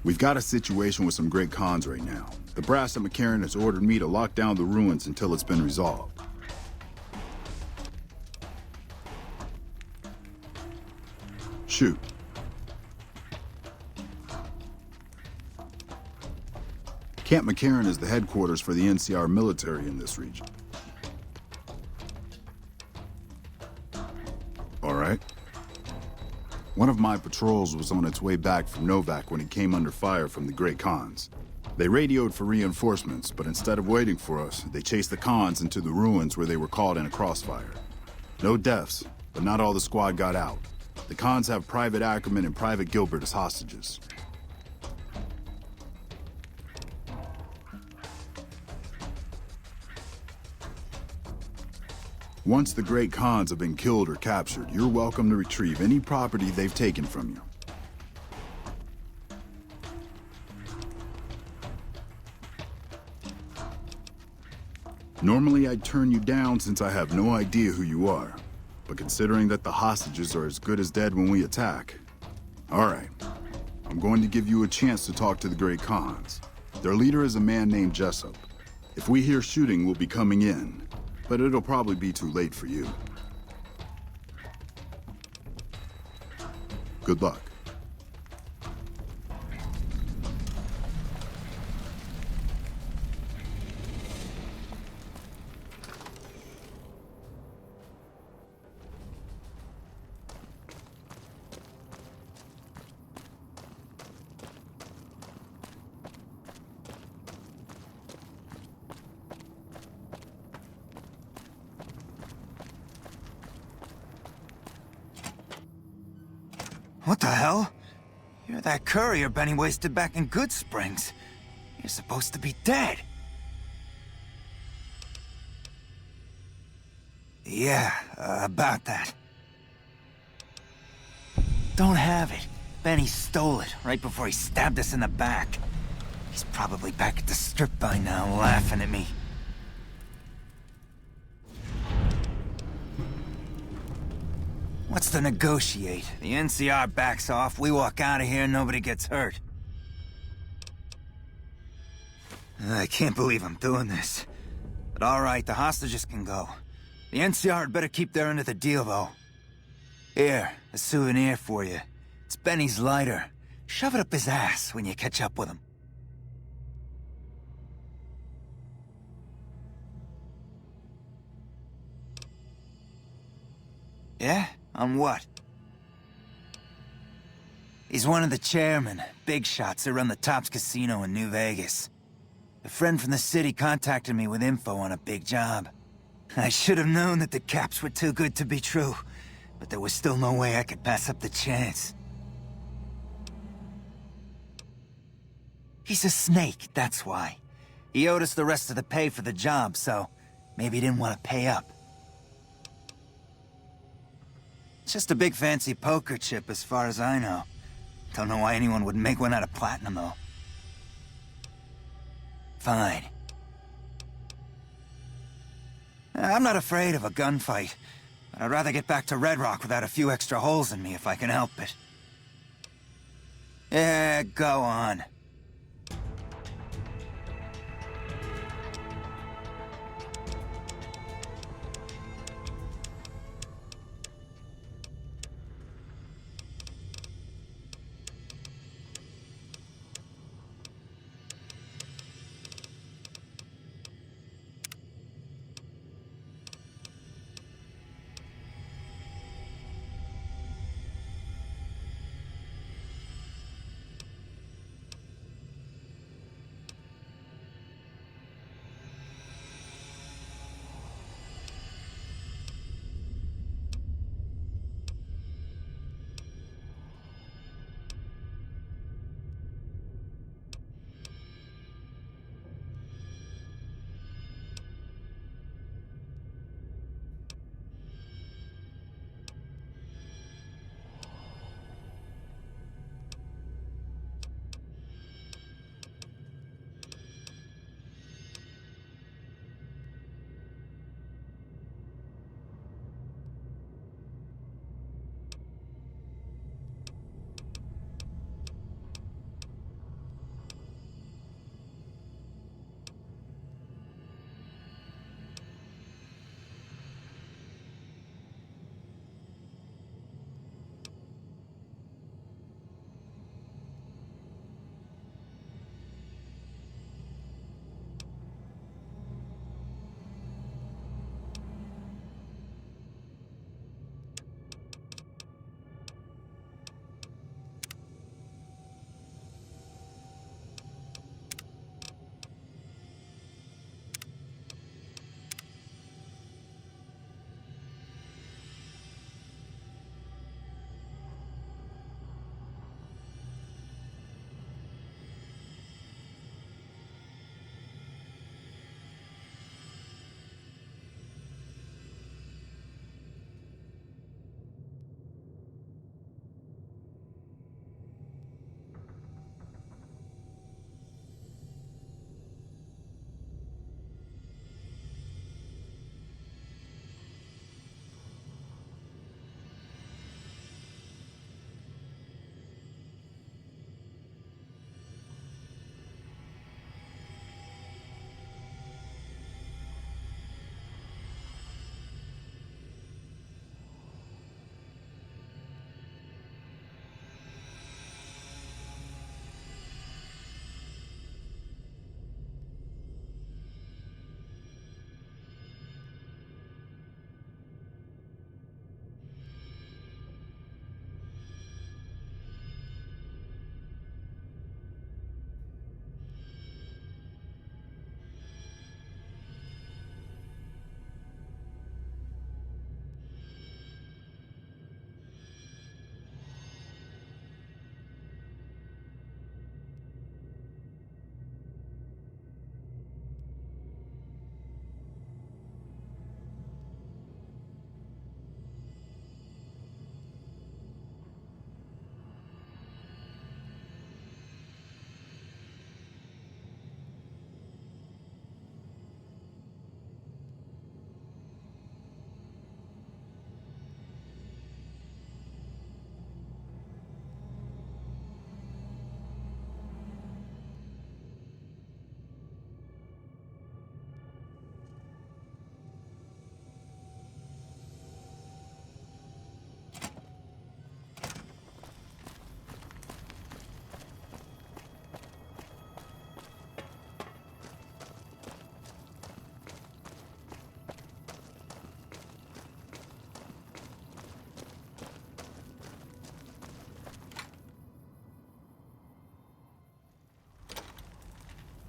We've got a situation with some great cons right now. The brass at McCarran has ordered me to lock down the ruins until it's been resolved. Shoot. Camp McCarran is the headquarters for the NCR military in this region. All right. One of my patrols was on its way back from Novak when it came under fire from the Great Khans. They radioed for reinforcements, but instead of waiting for us, they chased the Khans into the ruins where they were caught in a crossfire. No deaths, but not all the squad got out. The Khans have Private Ackerman and Private Gilbert as hostages. Once the Great Khans have been killed or captured, you're welcome to retrieve any property they've taken from you. Normally I'd turn you down since I have no idea who you are, but considering that the hostages are as good as dead when we attack... All right, I'm going to give you a chance to talk to the Great Khans. Their leader is a man named Jessup. If we hear shooting, we'll be coming in. But it'll probably be too late for you. Good luck. What the hell? You're that courier Benny wasted back in Good Springs. You're supposed to be dead. Yeah, about that. Don't have it. Benny stole it right before he stabbed us in the back. He's probably back at the strip by now, laughing at me. What's to negotiate? The NCR backs off, we walk out of here, nobody gets hurt. I can't believe I'm doing this. But alright, the hostages can go. The NCR had better keep their end of the deal, though. Here, a souvenir for you. It's Benny's lighter. Shove it up his ass when you catch up with him. Yeah? On what? He's one of the chairmen, big shots that run the Tops Casino in New Vegas. A friend from the city contacted me with info on a big job. I should have known that the caps were too good to be true, but there was still no way I could pass up the chance. He's a snake, that's why. He owed us the rest of the pay for the job, so maybe he didn't want to pay up. It's just a big fancy poker chip as far as I know. Don't know why anyone would make one out of platinum, though. Fine. I'm not afraid of a gunfight, but I'd rather get back to Red Rock without a few extra holes in me if I can help it. Yeah, go on.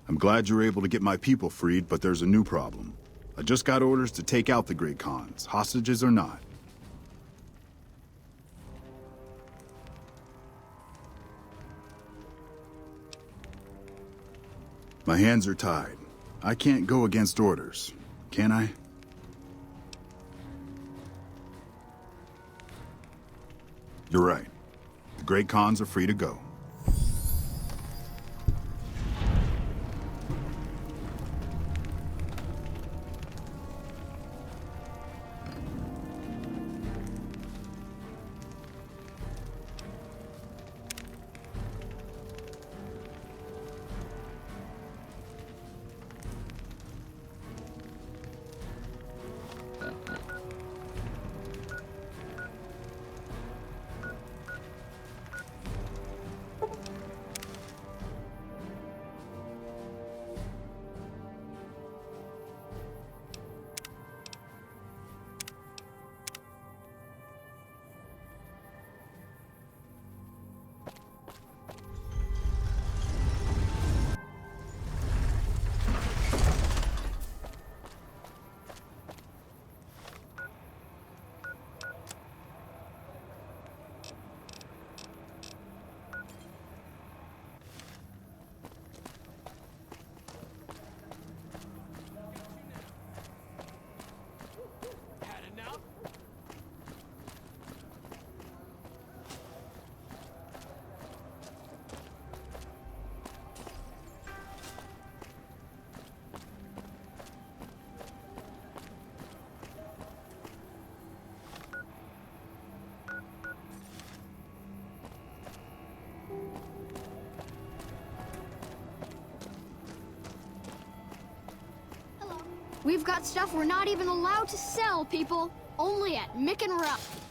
I'm glad you were able to get my people freed, but there's a new problem. I just got orders to take out the Great Khans, hostages or not. My hands are tied. I can't go against orders, can I? You're right. The Great Khans are free to go. We've got stuff we're not even allowed to sell, people. Only at Mick and Ralph.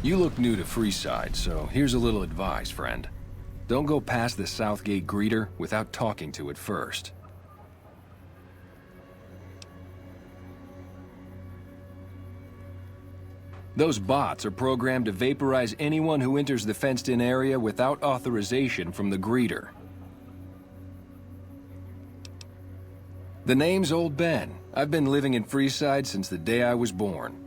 You look new to Freeside, so here's a little advice, friend. Don't go past the Southgate greeter without talking to it first. Those bots are programmed to vaporize anyone who enters the fenced-in area without authorization from the greeter. The name's Old Ben. I've been living in Freeside since the day I was born.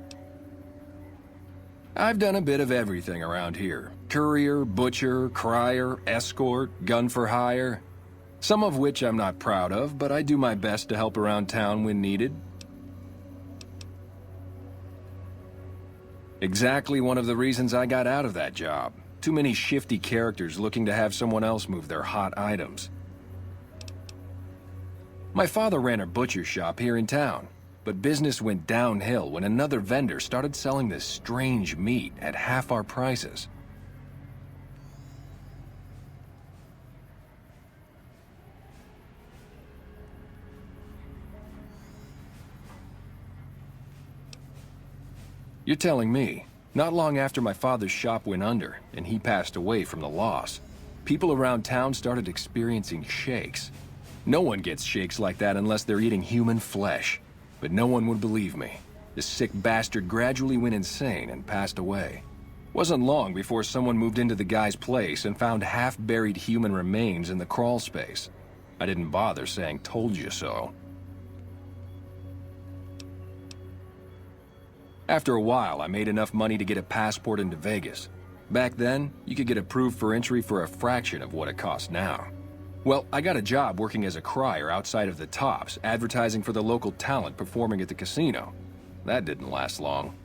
I've done a bit of everything around here. Courier, butcher, crier, escort, gun for hire. Some of which I'm not proud of, but I do my best to help around town when needed. Exactly one of the reasons I got out of that job. Too many shifty characters looking to have someone else move their hot items. My father ran a butcher shop here in town. But business went downhill when another vendor started selling this strange meat at half our prices. You're telling me, not long after my father's shop went under and he passed away from the loss, people around town started experiencing shakes. No one gets shakes like that unless they're eating human flesh. But no one would believe me. The sick bastard gradually went insane and passed away. Wasn't long before someone moved into the guy's place and found half-buried human remains in the crawl space. I didn't bother saying "told you so." After a while, I made enough money to get a passport into Vegas. Back then, you could get approved for entry for a fraction of what it costs now. Well, I got a job working as a crier outside of the Tops, advertising for the local talent performing at the casino. That didn't last long.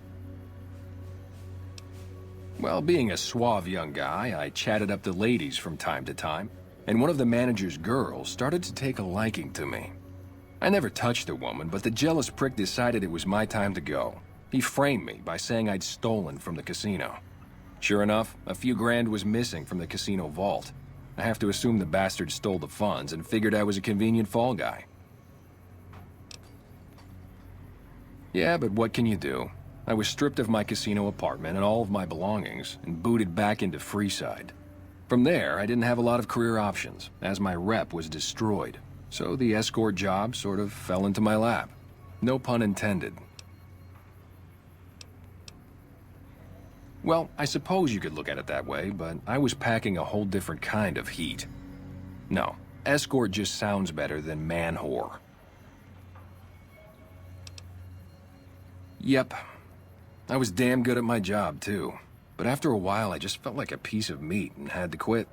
Well, being a suave young guy, I chatted up the ladies from time to time, and one of the manager's girls started to take a liking to me. I never touched the woman, but the jealous prick decided it was my time to go. He framed me by saying I'd stolen from the casino. Sure enough, a few grand was missing from the casino vault. I have to assume the bastard stole the funds and figured I was a convenient fall guy. Yeah, but what can you do? I was stripped of my casino apartment and all of my belongings and booted back into Freeside. From there, I didn't have a lot of career options, as my rep was destroyed. So the escort job sort of fell into my lap. No pun intended. Well, I suppose you could look at it that way, but I was packing a whole different kind of heat. No, escort just sounds better than man-whore. Yep. I was damn good at my job, too. But after a while, I just felt like a piece of meat and had to quit.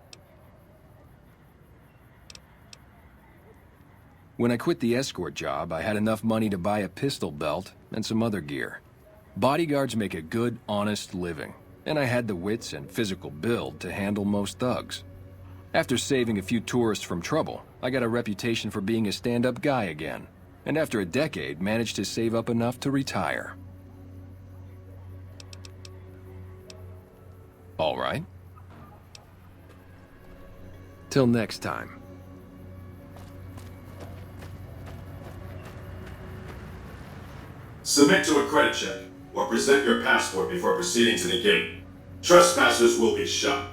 When I quit the escort job, I had enough money to buy a pistol belt and some other gear. Bodyguards make a good, honest living, and I had the wits and physical build to handle most thugs. After saving a few tourists from trouble, I got a reputation for being a stand-up guy again, and after a decade, managed to save up enough to retire. All right. Till next time. Submit to a credit check, or present your passport before proceeding to the gate. Trespassers will be shot.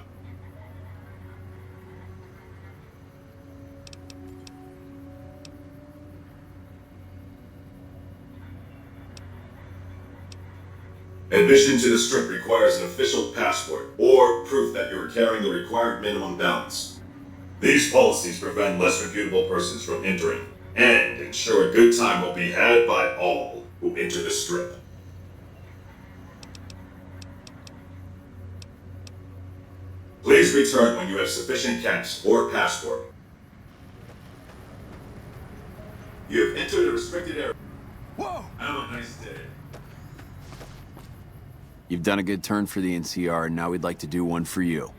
Admission to the Strip requires an official passport, or proof that you are carrying the required minimum balance. These policies prevent less reputable persons from entering, and ensure a good time will be had by all who enter the Strip. Please return when you have sufficient cash or passport. You have entered a restricted area. Whoa! Have a nice day. You've done a good turn for the NCR, and now we'd like to do one for you.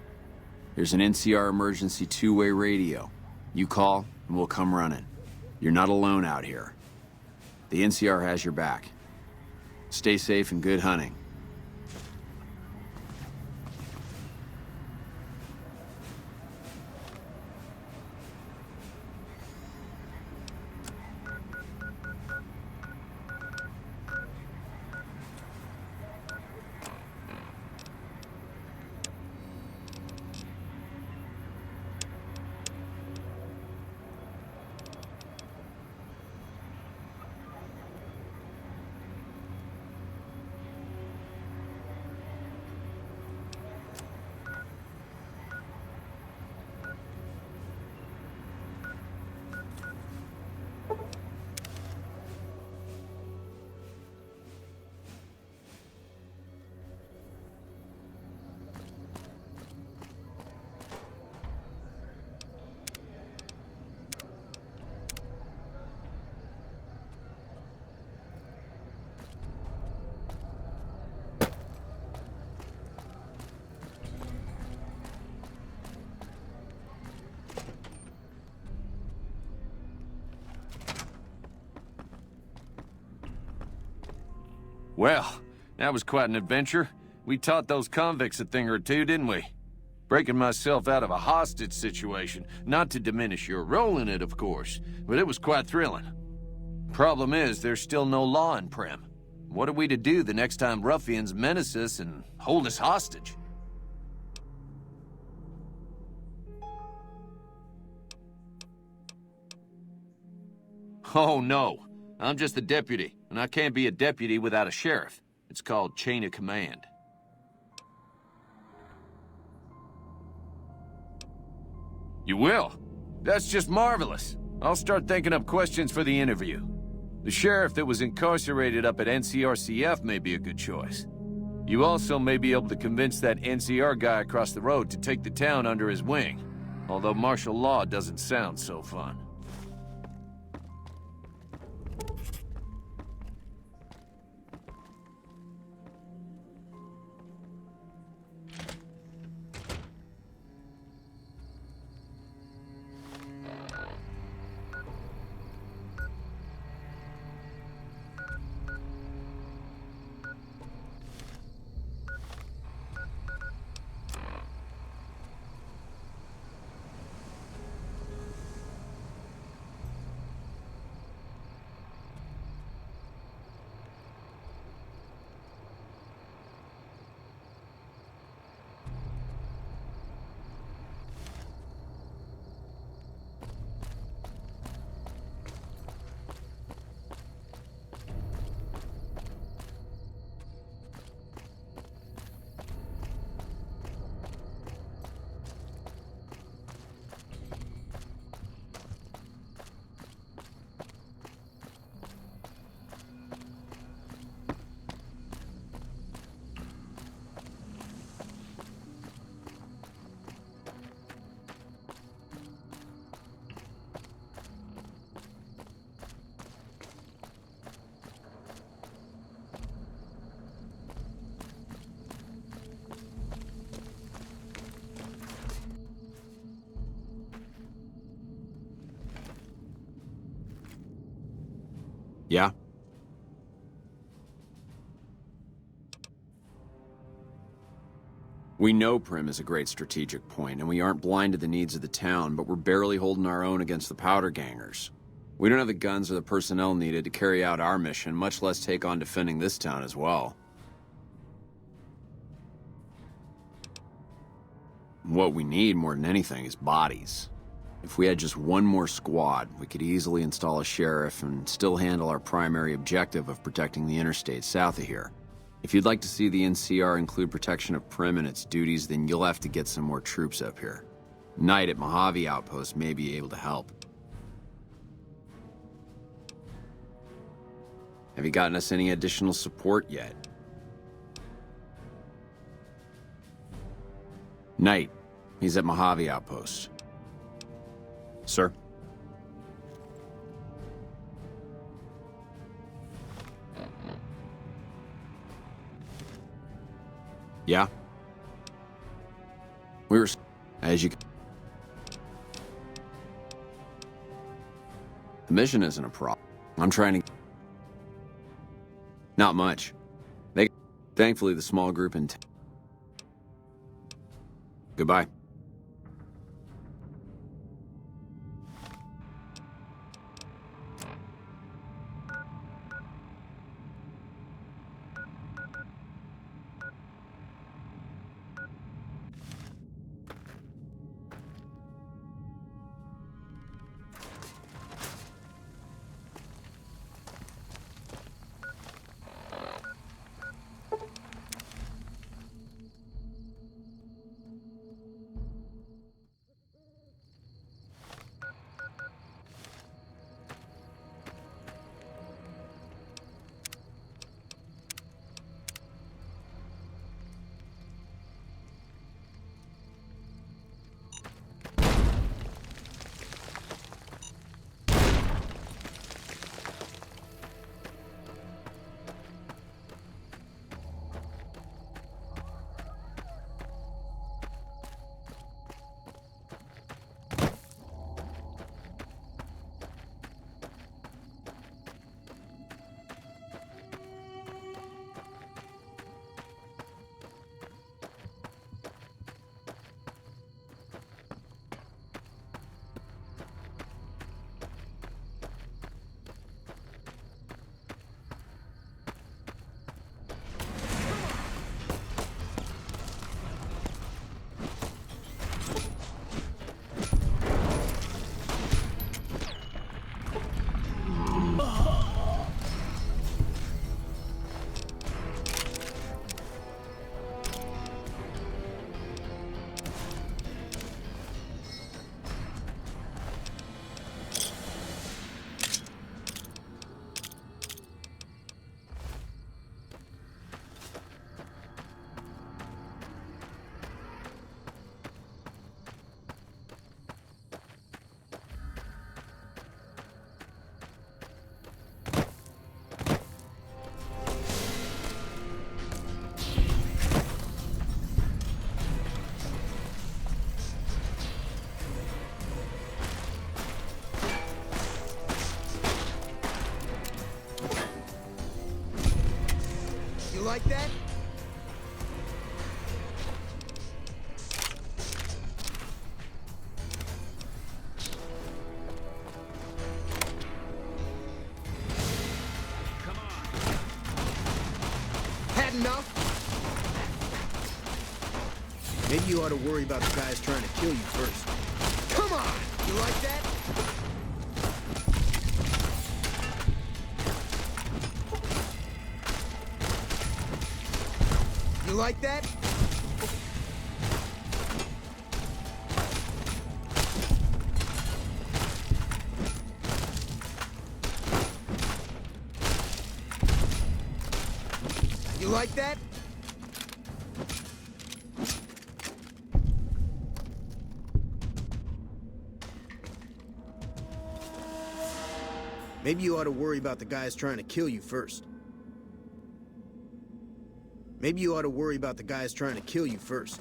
There's an NCR emergency two-way radio. You call, and we'll come running. You're not alone out here. The NCR has your back. Stay safe and good hunting. Well, that was quite an adventure. We taught those convicts a thing or two, didn't we? Breaking myself out of a hostage situation, not to diminish your role in it, of course, but it was quite thrilling. Problem is, there's still no law in Primm. What are we to do the next time ruffians menace us and hold us hostage? Oh no, I'm just the deputy, and I can't be a deputy without a sheriff. It's called chain of command. You will? That's just marvelous. I'll start thinking up questions for the interview. The sheriff that was incarcerated up at NCRCF may be a good choice. You also may be able to convince that NCR guy across the road to take the town under his wing, although martial law doesn't sound so fun. Yeah? We know Primm is a great strategic point, and we aren't blind to the needs of the town, but we're barely holding our own against the powder gangers. We don't have the guns or the personnel needed to carry out our mission, much less take on defending this town as well. What we need more than anything is bodies. If we had just one more squad, we could easily install a sheriff and still handle our primary objective of protecting the interstate south of here. If you'd like to see the NCR include protection of Primm and its duties, then you'll have to get some more troops up here. Knight at Mojave Outpost may be able to help. Have you gotten us any additional support yet? Knight. He's at Mojave Outpost. Sir? Yeah? We were... as you... The mission isn't a problem. I'm trying to... Not much. Thankfully, the small group in... Goodbye. Like that? Come on. Had enough? Maybe you ought to worry about the guys trying to kill you first. Come on! You like that? You like that? You like that? Maybe you ought to worry about the guys trying to kill you first. Maybe you ought to worry about the guys trying to kill you first.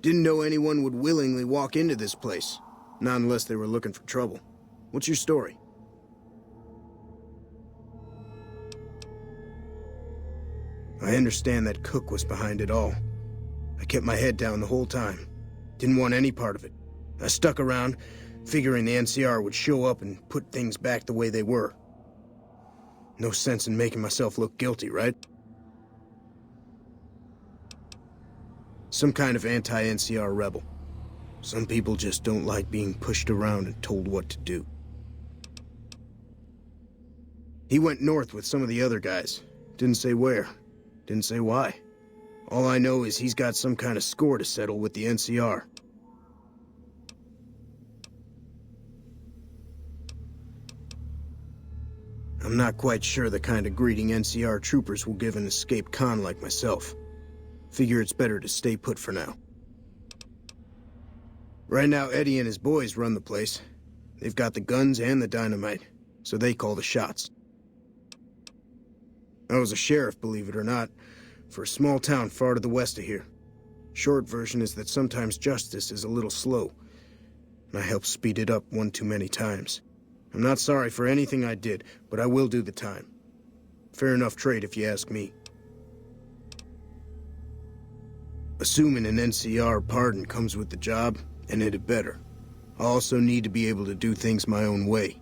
Didn't know anyone would willingly walk into this place. Not unless they were looking for trouble. What's your story? I understand that Cook was behind it all. I kept my head down the whole time. Didn't want any part of it. I stuck around, figuring the NCR would show up and put things back the way they were. No sense in making myself look guilty, right? Some kind of anti-NCR rebel. Some people just don't like being pushed around and told what to do. He went north with some of the other guys. Didn't say where. Didn't say why. All I know is he's got some kind of score to settle with the NCR. I'm not quite sure the kind of greeting NCR troopers will give an escaped con like myself. Figure it's better to stay put for now. Right now, Eddie and his boys run the place. They've got the guns and the dynamite, so they call the shots. I was a sheriff, believe it or not, for a small town far to the west of here. Short version is that sometimes justice is a little slow, and I helped speed it up one too many times. I'm not sorry for anything I did, but I will do the time. Fair enough trade if you ask me. Assuming an NCR pardon comes with the job, and it had better. I also need to be able to do things my own way.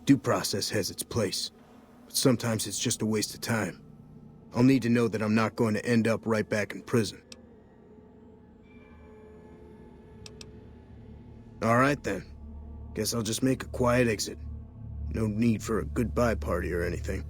Due process has its place, but sometimes it's just a waste of time. I'll need to know that I'm not going to end up right back in prison. All right then. Guess I'll just make a quiet exit. No need for a goodbye party or anything.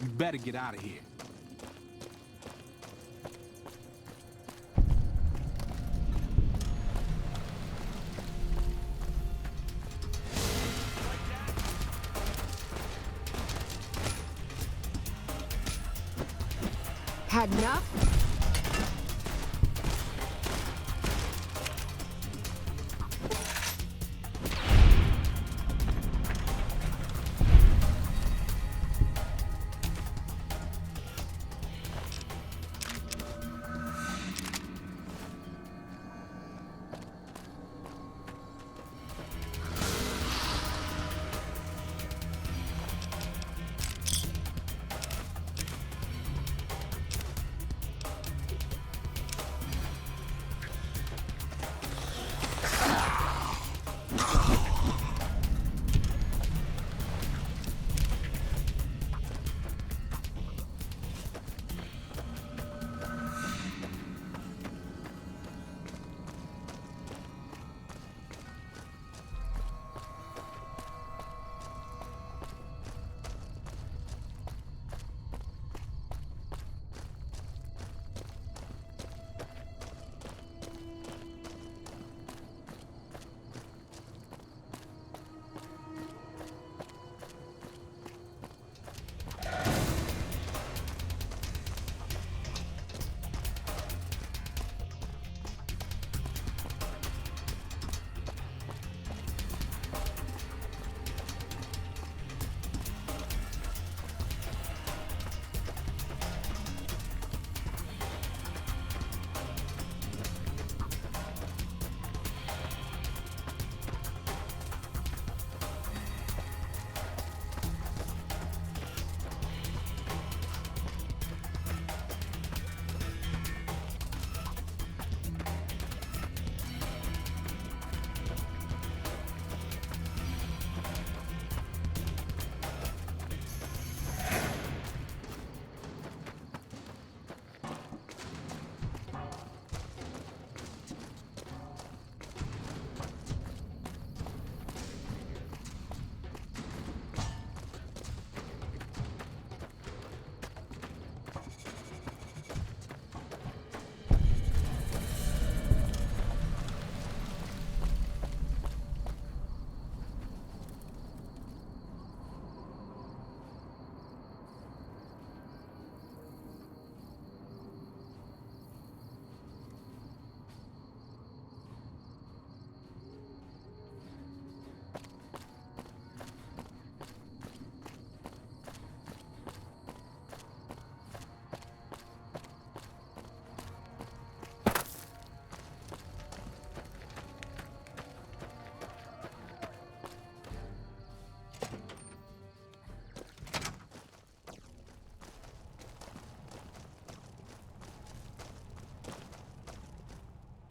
You better get out of here. Had enough?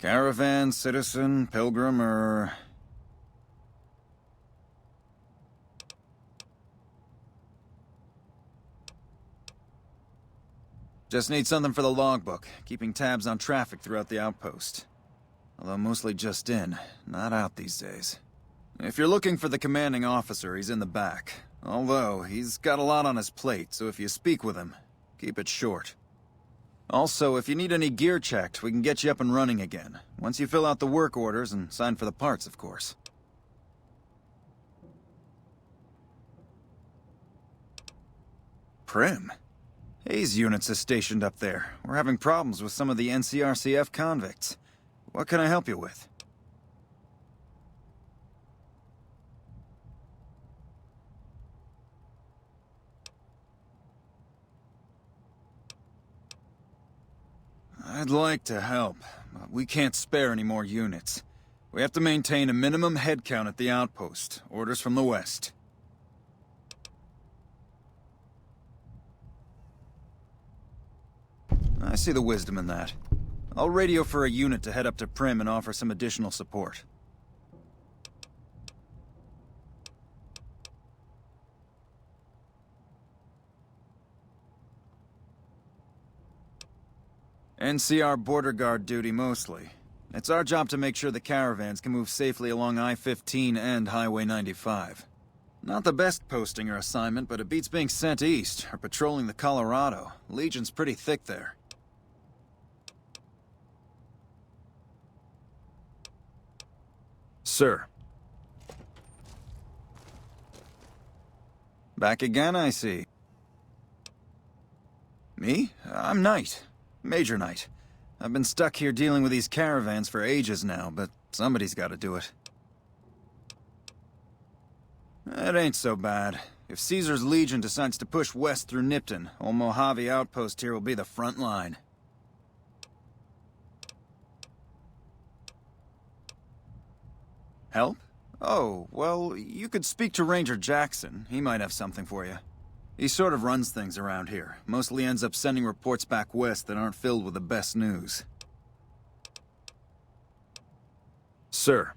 Caravan, citizen, pilgrim, or... Just need something for the logbook, keeping tabs on traffic throughout the outpost. Although mostly just in, not out these days. If you're looking for the commanding officer, he's in the back. Although, he's got a lot on his plate, so if you speak with him, keep it short. Also, if you need any gear checked, we can get you up and running again. Once you fill out the work orders and sign for the parts, of course. Prim? Hayes units is stationed up there. We're having problems with some of the NCRCF convicts. What can I help you with? I'd like to help, but we can't spare any more units. We have to maintain a minimum headcount at the outpost. Orders from the west. I see the wisdom in that. I'll radio for a unit to head up to Prim and offer some additional support. NCR border guard duty mostly. It's our job to make sure the caravans can move safely along I-15 and Highway 95. Not the best posting or assignment, but it beats being sent east or patrolling the Colorado. Legion's pretty thick there. Sir. Back again, I see. Me? I'm Knight. Major Knight. I've been stuck here dealing with these caravans for ages now, but somebody's gotta do it. It ain't so bad. If Caesar's Legion decides to push west through Nipton, old Mojave Outpost here will be the front line. Help? Oh, well, you could speak to Ranger Jackson. He might have something for you. He sort of runs things around here. Mostly ends up sending reports back west that aren't filled with the best news. Sir.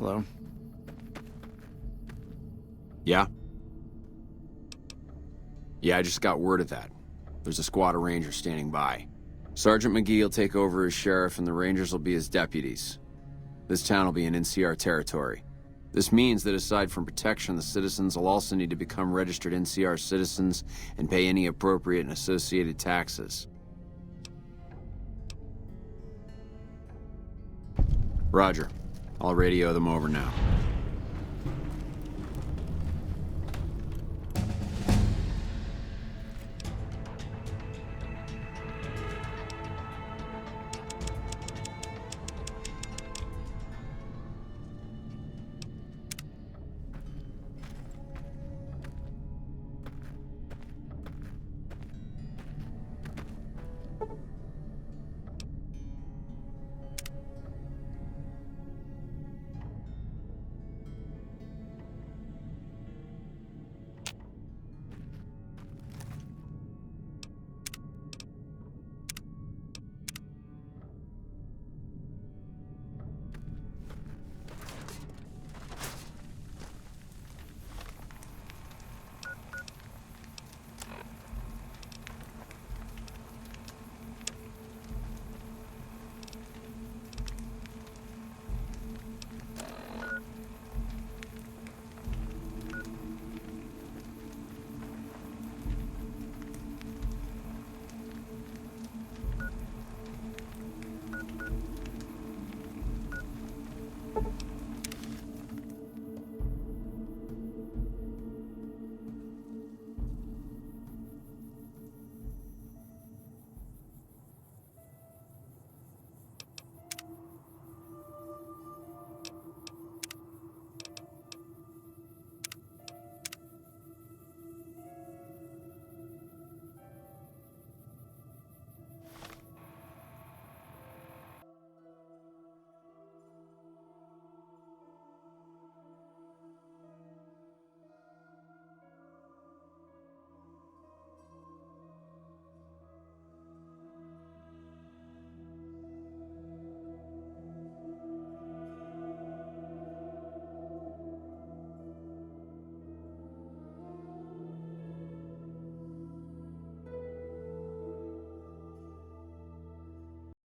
Hello? Yeah? Yeah, I just got word of that. There's a squad of Rangers standing by. Sergeant McGee will take over as sheriff and the Rangers will be his deputies. This town will be in NCR territory. This means that aside from protection, the citizens will also need to become registered NCR citizens and pay any appropriate and associated taxes. Roger. I'll radio them over now.